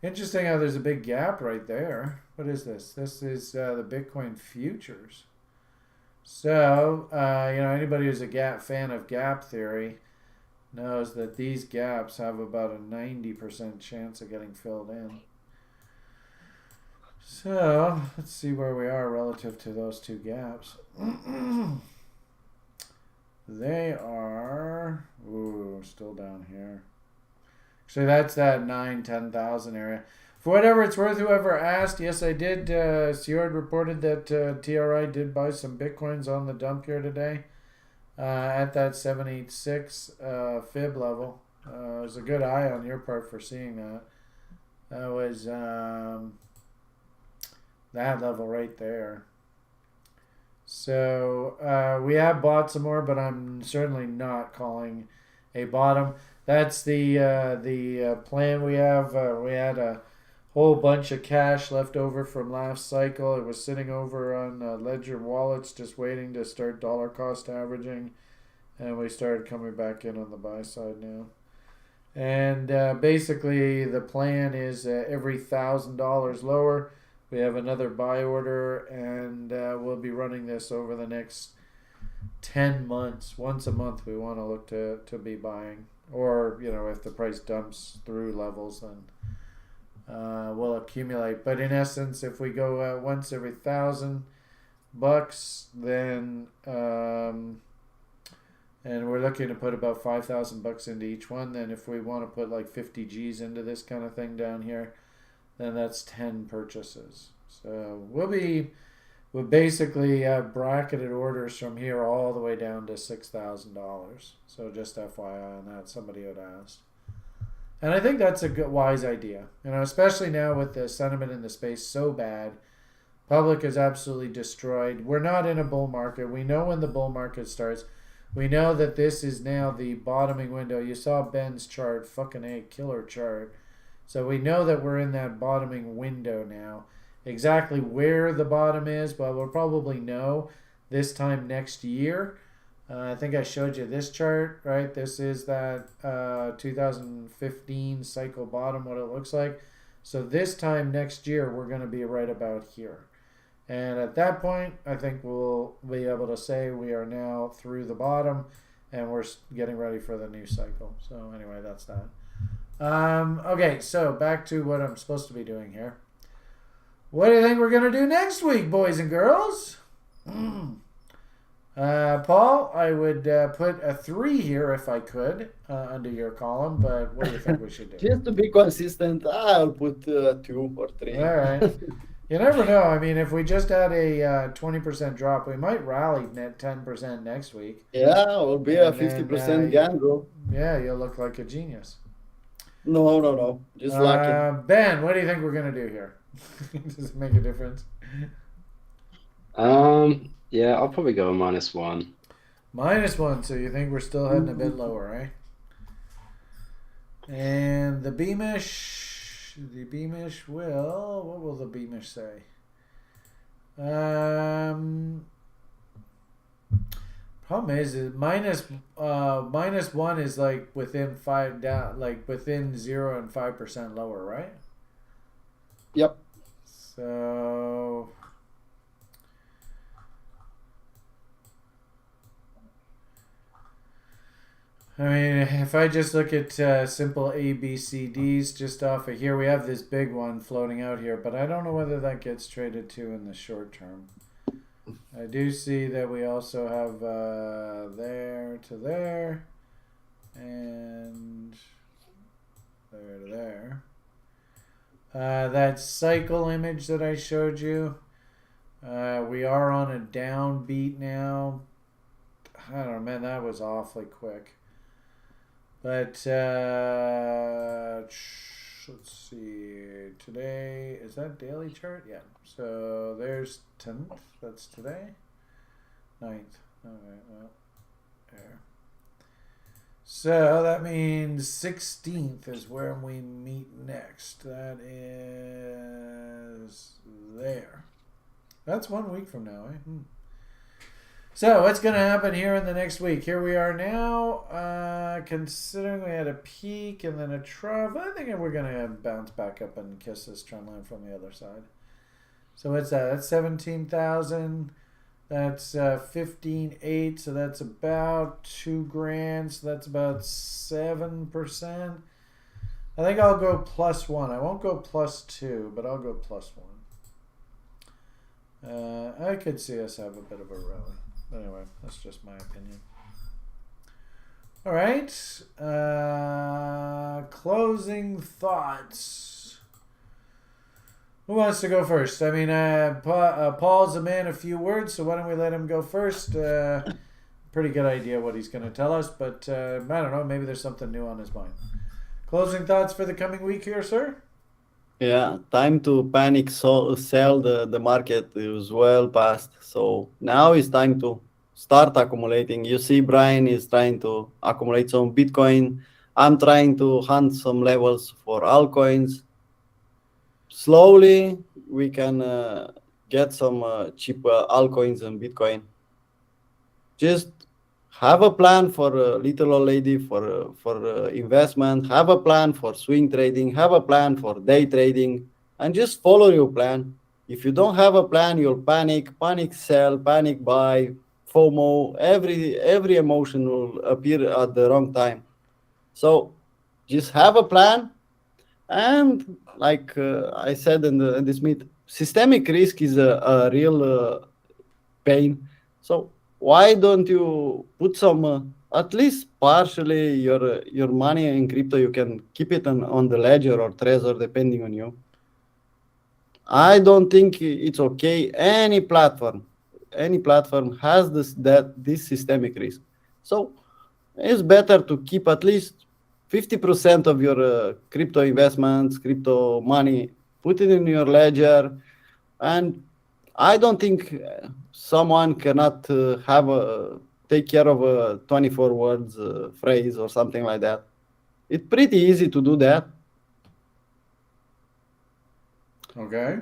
Interesting how there's a big gap right there. What is this? This is the Bitcoin futures. So, anybody who's a fan of gap theory knows that these gaps have about a 90% chance of getting filled in. So, let's see where we are relative to those two gaps. They are, still down here. So that's that 10,000 area. For whatever it's worth, whoever asked, yes, I did. Seord reported that TRI did buy some Bitcoins on the dump here today at that 786 fib level. It was a good eye on your part for seeing that. That was that level right there. So we have bought some more, but I'm certainly not calling a bottom. That's the plan we have. We had a whole bunch of cash left over from last cycle. It was sitting over on Ledger wallets just waiting to start dollar cost averaging. And we started coming back in on the buy side now. And basically the plan is every $1,000 lower, we have another buy order. And we'll be running this over the next 10 months. Once a month we want to look to be buying. Or, if the price dumps through levels, then we'll accumulate. But in essence, if we go once every $1,000, then and we're looking to put about $5,000 into each one. Then if we want to put like 50 G's into this kind of thing down here, then that's 10 purchases. So we'll basically have bracketed orders from here all the way down to $6,000. So just FYI on that, somebody had asked. And I think that's a good, wise idea. Especially now with the sentiment in the space so bad. Public is absolutely destroyed. We're not in a bull market. We know when the bull market starts. We know that this is now the bottoming window. You saw Ben's chart, fucking A, killer chart. So we know that we're in that bottoming window now. Exactly where the bottom is, well, we'll probably know this time next year. I think I showed you this chart, right? This is that 2015 cycle bottom, what it looks like. So this time next year, we're going to be right about here. And at that point, I think we'll be able to say we are now through the bottom and we're getting ready for the new cycle. So anyway, that's that. Okay, so back to what I'm supposed to be doing here. What do you think we're going to do next week, boys and girls? Paul, I would put a 3 here if I could under your column, but what do you think we should do? Just to be consistent, I'll put 2 or 3. All right. You never know. I mean, if we just had a 20% drop, we might rally net 10% next week. Yeah, it will be a 50% gain, bro. Yeah, you'll look like a genius. No. Just lucky. Ben, what do you think we're going to do here? Does it make a difference? Yeah, I'll probably go a -1. -1, so you think we're still heading a bit lower, right? And the Beamish will, what will the Beamish say? Problem is -1 is like within 5 down, like within 0 and 5% lower, right? Yep. So I mean, if I just look at simple ABCDs just off of here, we have this big one floating out here, but I don't know whether that gets traded to in the short term. I do see that we also have there to there and there to there. That cycle image that I showed you, we are on a downbeat now. I don't know, man, that was awfully quick. But let's see, today, is that daily chart? Yeah, so there's 10th, that's today, 9th, okay, well, there. So that means 16th is where we meet next. That is there. That's 1 week from now, eh? So what's going to happen here in the next week? Here we are now, considering we had a peak and then a trough. I think we're going to bounce back up and kiss this trend line from the other side. So what's that? That's 17,000. That's 15.8. So that's about 2 grand. So that's about 7%. I think I'll go +1. I won't go +2, but I'll go +1. I could see us have a bit of a rally. Anyway, that's just my opinion. All right. Closing thoughts. Who wants to go first? I mean, Paul's a man of few words, so why don't we let him go first? Pretty good idea what he's going to tell us, but I don't know. Maybe there's something new on his mind. Closing thoughts for the coming week here, sir? Yeah, time to panic sell the market is well past. So now it's time to start accumulating. You see, Brian is trying to accumulate some Bitcoin. I'm trying to hunt some levels for altcoins. Slowly, we can get some cheap altcoins and Bitcoin. Just have a plan for little old lady for investment. Have a plan for swing trading. Have a plan for day trading, and just follow your plan. If you don't have a plan, you'll panic sell, panic buy, FOMO. Every emotion will appear at the wrong time. So just have a plan, and like I said in this meet, systemic risk is a real pain. So why don't you put some, at least partially, your money in crypto? You can keep it on the ledger or Trezor, depending on you. I don't think it's okay. Any platform has this systemic risk. So it's better to keep at least 50% of your crypto investments, crypto money, put it in your ledger. And I don't think someone cannot take care of a 24 words phrase or something like that. It's pretty easy to do that. Okay.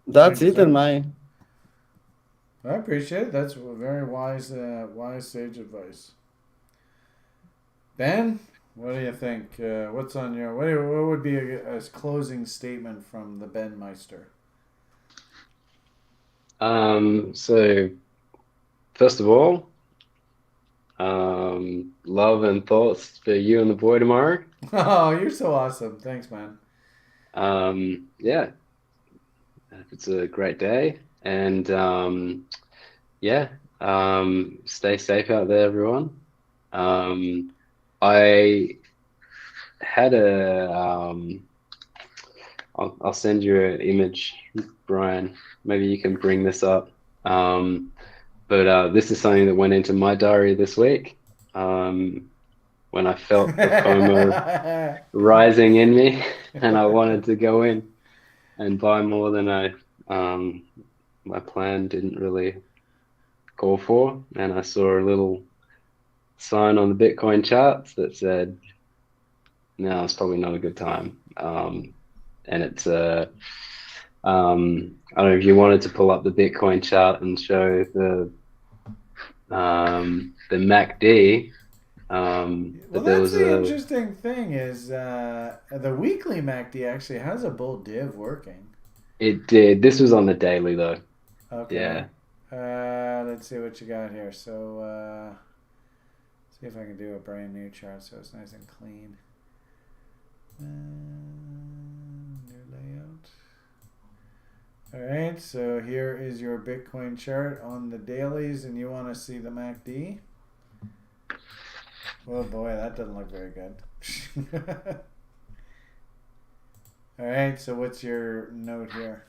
That's it in my... I appreciate it. That's very wise sage advice. Ben, what do you think? What's on your... What would be a closing statement from the Ben Meister? So first of all, love and thoughts for you and the boy tomorrow. Oh, you're so awesome. Thanks, man. Yeah, it's a great day, and yeah, stay safe out there, everyone. I had I'll send you an image, Brian. Maybe you can bring this up. But this is something that went into my diary this week. When I felt the FOMO rising in me, and I wanted to go in and buy more than my plan didn't really call for, and I saw a little sign on the Bitcoin charts that said, "No, it's probably not a good time." And it's I don't know if you wanted to pull up the Bitcoin chart and show the MACD. Well, There that's was the interesting thing is the weekly MACD actually has a bull div working. It did. This was on the daily though. Okay. Yeah. Let's see what you got here. So, see if I can do a brand new chart so it's nice and clean. New layout. All right. So here is your Bitcoin chart on the dailies, and you want to see the MACD. Oh boy, that doesn't look very good. All right. So what's your note here?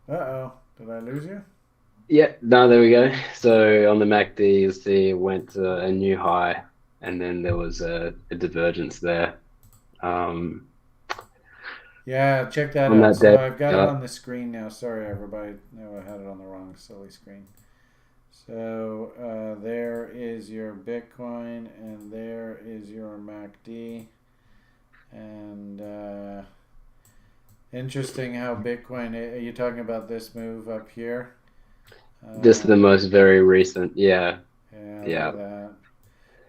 Uh-oh. Did I lose you? Yeah, no, there we go. So on the MACD, you see it went to a new high, and then there was a divergence there. Yeah, check that On out. that So day, I've got it yeah. on the screen now. Sorry, everybody. No, I had it on the wrong silly screen. So there is your Bitcoin, and there is your MACD. And interesting how Bitcoin, are you talking about this move up here? Just the most very recent, yeah. Yeah, Yeah. look at that.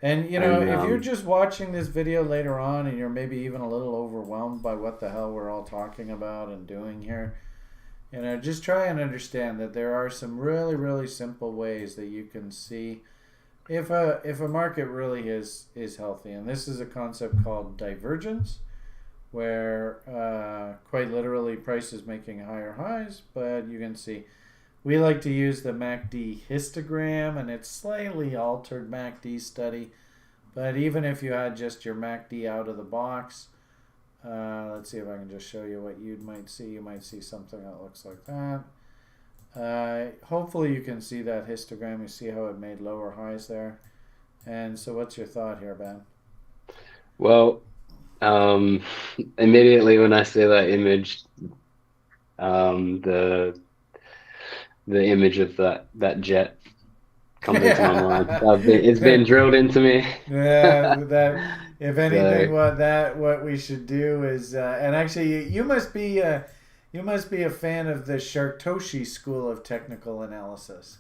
And, you know, And, if you're just watching this video later on and you're maybe even a little overwhelmed by what the hell we're all talking about and doing here, you know, just try and understand that there are some really, really simple ways that you can see if a market really is healthy. And this is a concept called divergence, where quite literally price is making higher highs, but you can see we like to use the MACD histogram, and it's slightly altered MACD study. But even if you had just your MACD out of the box, let's see if I can just show you what you might see. You might see something that looks like that. Hopefully you can see that histogram. You see how it made lower highs there. And so what's your thought here, Ben? Well, immediately when I see that image, the image of that jet comes into my mind. It's been drilled into me. Yeah, that if anything, So, what we should do is, and actually, you must be a fan of the Shartoshi school of technical analysis,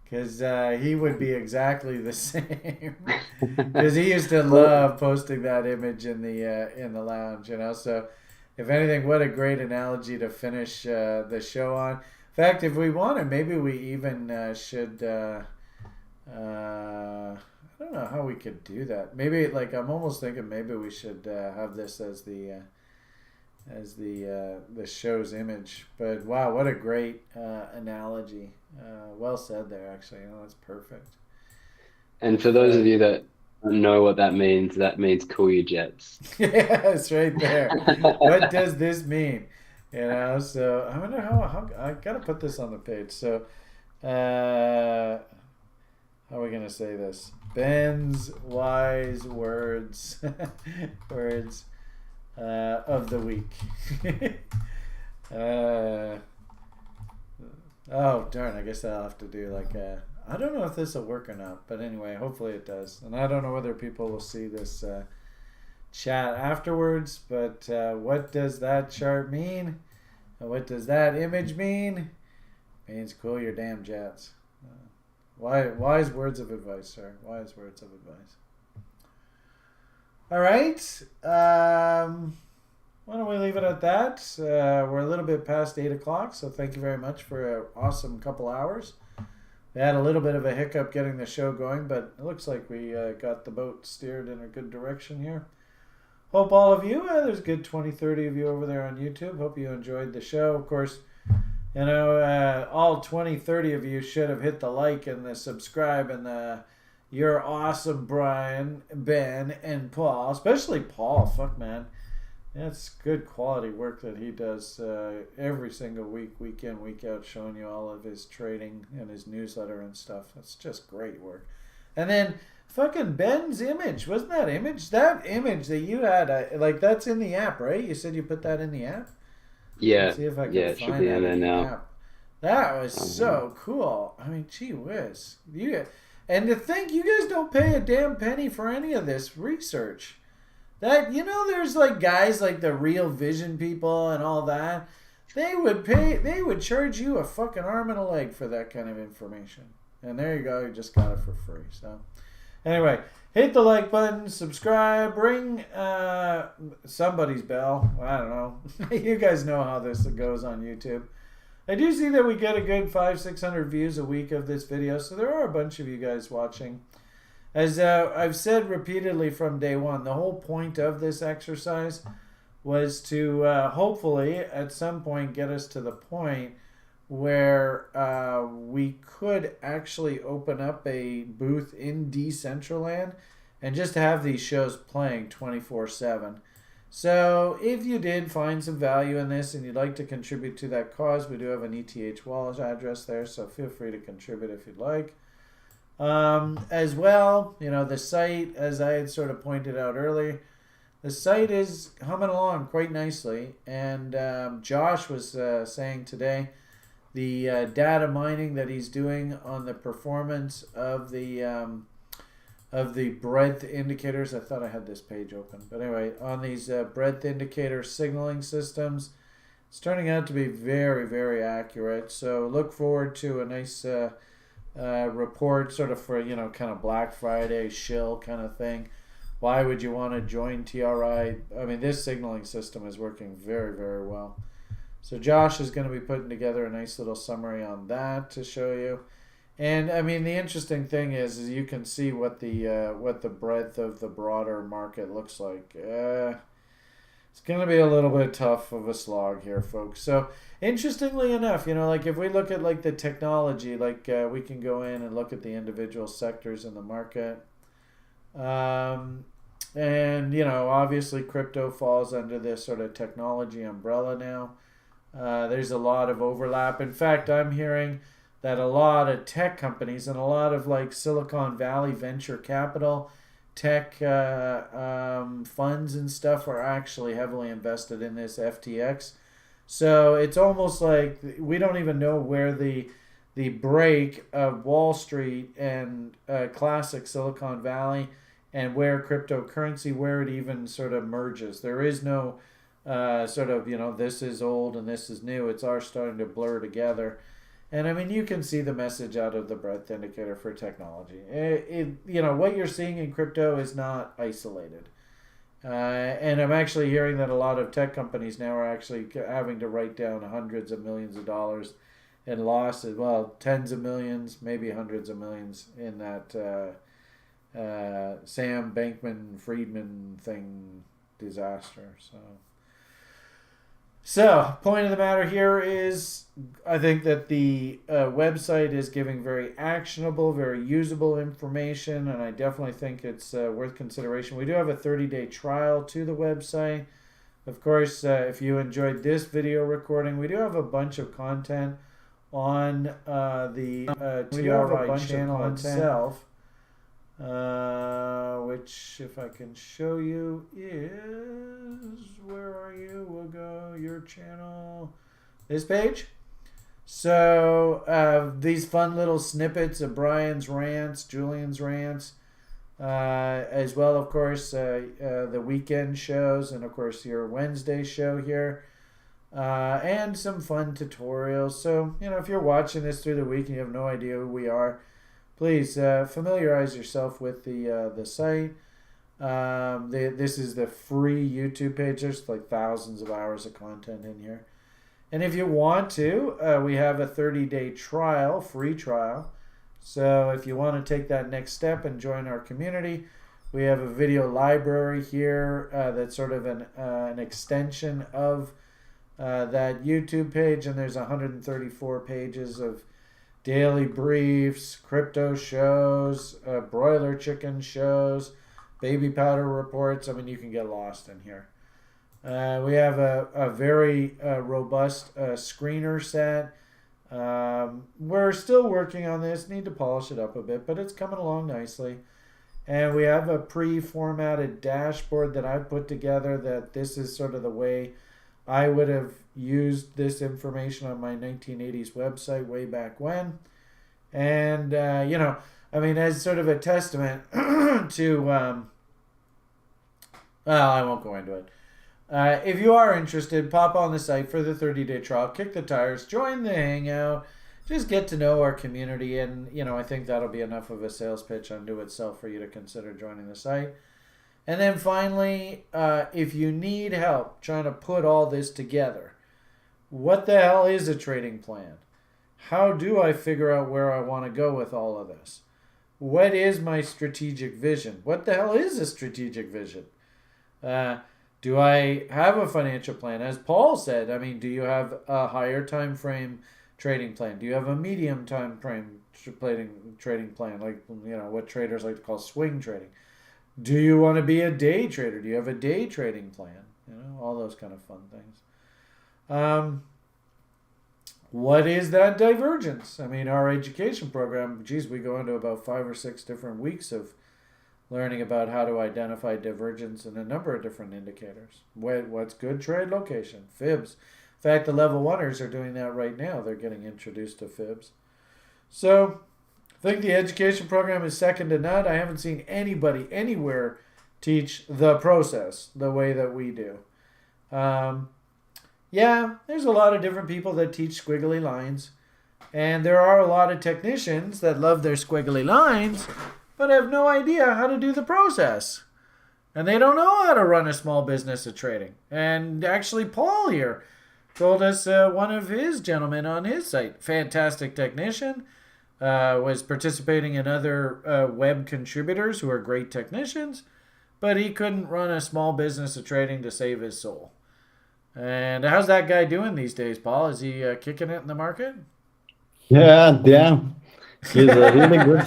because he would be exactly the same. Because he used to love posting that image in the lounge, you know. So, if anything, what a great analogy to finish the show on. In fact, if we want to, maybe we even should. I don't know how we could do that. Maybe, like, I'm almost thinking maybe we should have this as the show's image. But wow, what a great analogy. Well said there. Actually, you know, that's perfect. and for those of you that don't know what that means cool your jets. Yeah, it's right there. What does this mean? You know, so I wonder how I gotta put this on the page. So, how are we gonna say this? Ben's wise words, words of the week. Oh darn! I guess I'll have to do like a. I don't know if this will work or not, but anyway, hopefully it does. And I don't know whether people will see this chat afterwards, but what does that chart mean? What does that image mean? It means cool your damn jets. Wise words of advice, sir. Wise words of advice. All right. why don't we leave it at that? We're a little bit past 8 o'clock, so thank you very much for an awesome couple hours. We had a little bit of a hiccup getting the show going, but it looks like we got the boat steered in a good direction here. Hope all of you, there's a good 20, 30 of you over there on YouTube. Hope you enjoyed the show. Of course, you know, all 20, 30 of you should have hit the like and the subscribe and the you're awesome, Brian, Ben, and Paul. Especially Paul. Fuck, man. That's good quality work that he does every single week, week in, week out, showing you all of his trading and his newsletter and stuff. That's just great work. And then fucking Ben's image. Wasn't that image? That image that you had, like, that's in the app, right? You said you put that in the app? Yeah. Let's see if I can it find should be that in there in the now. app. That was so cool. I mean, gee whiz. And to think you guys don't pay a damn penny for any of this research. That, you know, there's like guys like the Real Vision people and all that. They would charge you a fucking arm and a leg for that kind of information. And there you go, you just got it for free. So anyway, hit the like button, subscribe, ring somebody's bell. I don't know. You guys know how this goes on YouTube. I do see that we get a good 500-600 views a week of this video, so there are a bunch of you guys watching. As I've said repeatedly from day one, the whole point of this exercise was to hopefully at some point get us to the point where we could actually open up a booth in Decentraland and just have these shows playing 24/7. So if you did find some value in this and you'd like to contribute to that cause, we do have an ETH wallet address there, so feel free to contribute if you'd like. As well, you know, the site, as I had sort of pointed out earlier, the site is humming along quite nicely. And Josh was saying today the data mining that he's doing on the performance of the breadth indicators. I thought I had this page open, but anyway, on these breadth indicator signaling systems, it's turning out to be very, very accurate. So look forward to a nice report sort of for, you know, kind of Black Friday shill kind of thing. Why would you want to join TRI? I mean, this signaling system is working very, very well. So Josh is going to be putting together a nice little summary on that to show you. And I mean, the interesting thing is you can see what the breadth of the broader market looks like. It's going to be a little bit tough of a slog here, folks. So interestingly enough, you know, like if we look at like the technology, like we can go in and look at the individual sectors in the market. And, you know, obviously crypto falls under this sort of technology umbrella now. There's a lot of overlap. In fact, I'm hearing that a lot of tech companies and a lot of like Silicon Valley venture capital tech funds and stuff are actually heavily invested in this FTX. So it's almost like we don't even know where the break of Wall Street and classic Silicon Valley and where cryptocurrency, where it even sort of merges. There is no sort of, you know, this is old and this is new. It's all starting to blur together. And I mean, you can see the message out of the breadth indicator for technology. You know, what you're seeing in crypto is not isolated. And I'm actually hearing that a lot of tech companies now are actually having to write down hundreds of millions of dollars in losses. Well, tens of millions, maybe hundreds of millions in that Sam Bankman-Friedman thing disaster. So, point of the matter here is, I think that the website is giving very actionable, very usable information, and I definitely think it's worth consideration. We do have a 30-day trial to the website. Of course, if you enjoyed this video recording, we do have a bunch of content on the TRI channel itself. Which, if I can show you, is, where are you? We'll go your channel, this page. So these fun little snippets of Brian's rants, Julian's rants, as well, of course, the weekend shows, and of course your Wednesday show here, and some fun tutorials. So, you know, if you're watching this through the week and you have no idea who we are, please familiarize yourself with the site. This is the free YouTube page. There's like thousands of hours of content in here. And if you want to, we have a 30-day trial, free trial. So if you want to take that next step and join our community, we have a video library here that's sort of an extension of that YouTube page. And there's 134 pages of daily briefs, crypto shows, broiler chicken shows, baby powder reports. I mean, you can get lost in here. We have a very robust screener set. We're still working on this, need to polish it up a bit, but it's coming along nicely. And we have a pre-formatted dashboard that I've put together that this is sort of the way I would have used this information on my 1980s website way back when. And, I mean, as sort of a testament to, well, I won't go into it. If you are interested, pop on the site for the 30-day trial, kick the tires, join the hangout, just get to know our community, and I think that'll be enough of a sales pitch unto itself for you to consider joining the site. And then finally, if you need help trying to put all this together, what the hell is a trading plan? How do I figure out where I want to go with all of this? What is my strategic vision? What the hell is a strategic vision? Do I have a financial plan? As Paul said, I mean, do you have a higher time frame trading plan? Do you have a medium time frame trading plan, like what traders like to call swing trading? Do you want to be a day trader? Do you have a day trading plan? All those kind of fun things. What is that divergence? I mean, our education program, geez, we go into about 5 or 6 different weeks of learning about how to identify divergence in a number of different indicators. What's good trade location? Fibs. In fact, the level 1ers are doing that right now. They're getting introduced to fibs. So I think the education program is second to none. I haven't seen anybody anywhere teach the process the way that we do. Yeah, there's a lot of different people that teach squiggly lines. And there are a lot of technicians that love their squiggly lines, but have no idea how to do the process. And they don't know how to run a small business of trading. And actually, Paul here told us one of his gentlemen on his site, fantastic technician, was participating in other web contributors who are great technicians, but he couldn't run a small business of trading to save his soul. And how's that guy doing these days, Paul? Is he kicking it in the market? Yeah, damn. He's really good.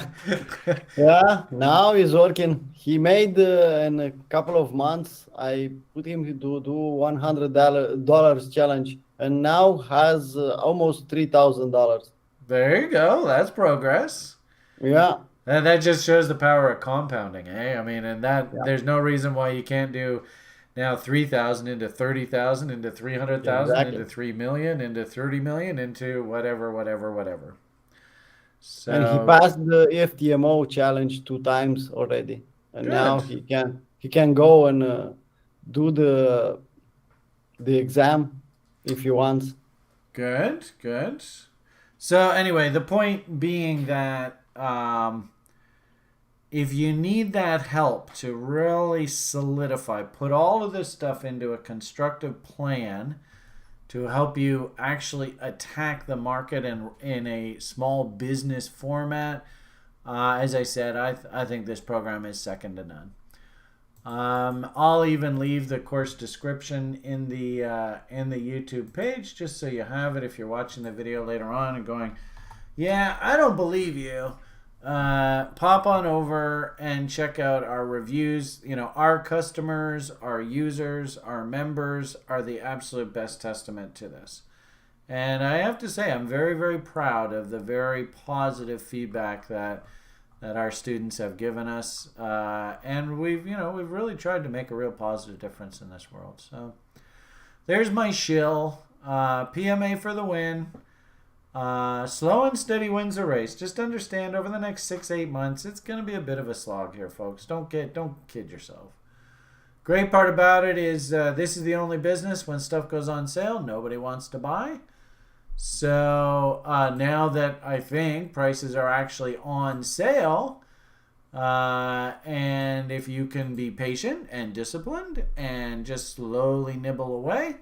Yeah, now he's working. He made in a couple of months, I put him to do $100 challenge, and now has almost $3,000. There you go. That's progress. Yeah. And that just shows the power of compounding, eh? I mean, and there's no reason why you can't do now 3,000 into 30,000 into 300,000 Exactly. into 3 million into 30 million into whatever. So, And he passed the FTMO challenge 2 times already, and Good. now he can go and do the exam if he wants. Good. So anyway, the point being that if you need that help to really solidify, put all of this stuff into a constructive plan to help you actually attack the market in a small business format, as I said, I think this program is second to none. I'll even leave the course description in the YouTube page just so you have it if you're watching the video later on and going, yeah, I don't believe you. Pop on over and check out our reviews. Our customers, our users, our members are the absolute best testament to this. And I have to say, I'm very, very proud of the very positive feedback that our students have given us. And we've really tried to make a real positive difference in this world. So there's my shill. PMA for the win. Slow and steady wins the race. Just understand over the next 6-8 months, it's going to be a bit of a slog here, folks. Don't kid yourself. Great part about it is this is the only business when stuff goes on sale, nobody wants to buy. So now that I think prices are actually on sale, And if you can be patient and disciplined and just slowly nibble away,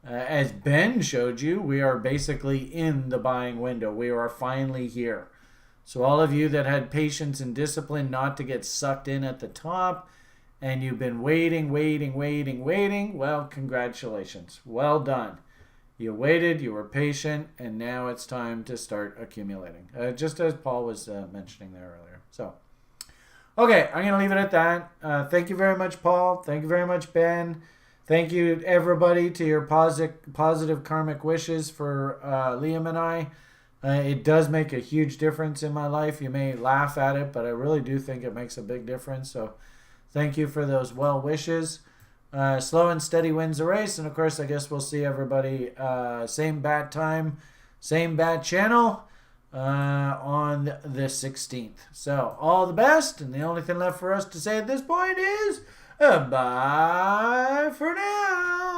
as Ben showed you, we are basically in the buying window. We are finally here. So all of you that had patience and discipline not to get sucked in at the top, and you've been waiting, well, congratulations. Well done. You waited, you were patient, and now it's time to start accumulating. Just as Paul was mentioning there earlier. So, okay, I'm going to leave it at that. Thank you very much, Paul. Thank you very much, Ben. Thank you, everybody, to your positive karmic wishes for Liam and I. It does make a huge difference in my life. You may laugh at it, but I really do think it makes a big difference. So thank you for those well wishes. Slow and steady wins the race. And, of course, I guess we'll see everybody same bat time, same bat channel on the 16th. So all the best. And the only thing left for us to say at this point is bye for now.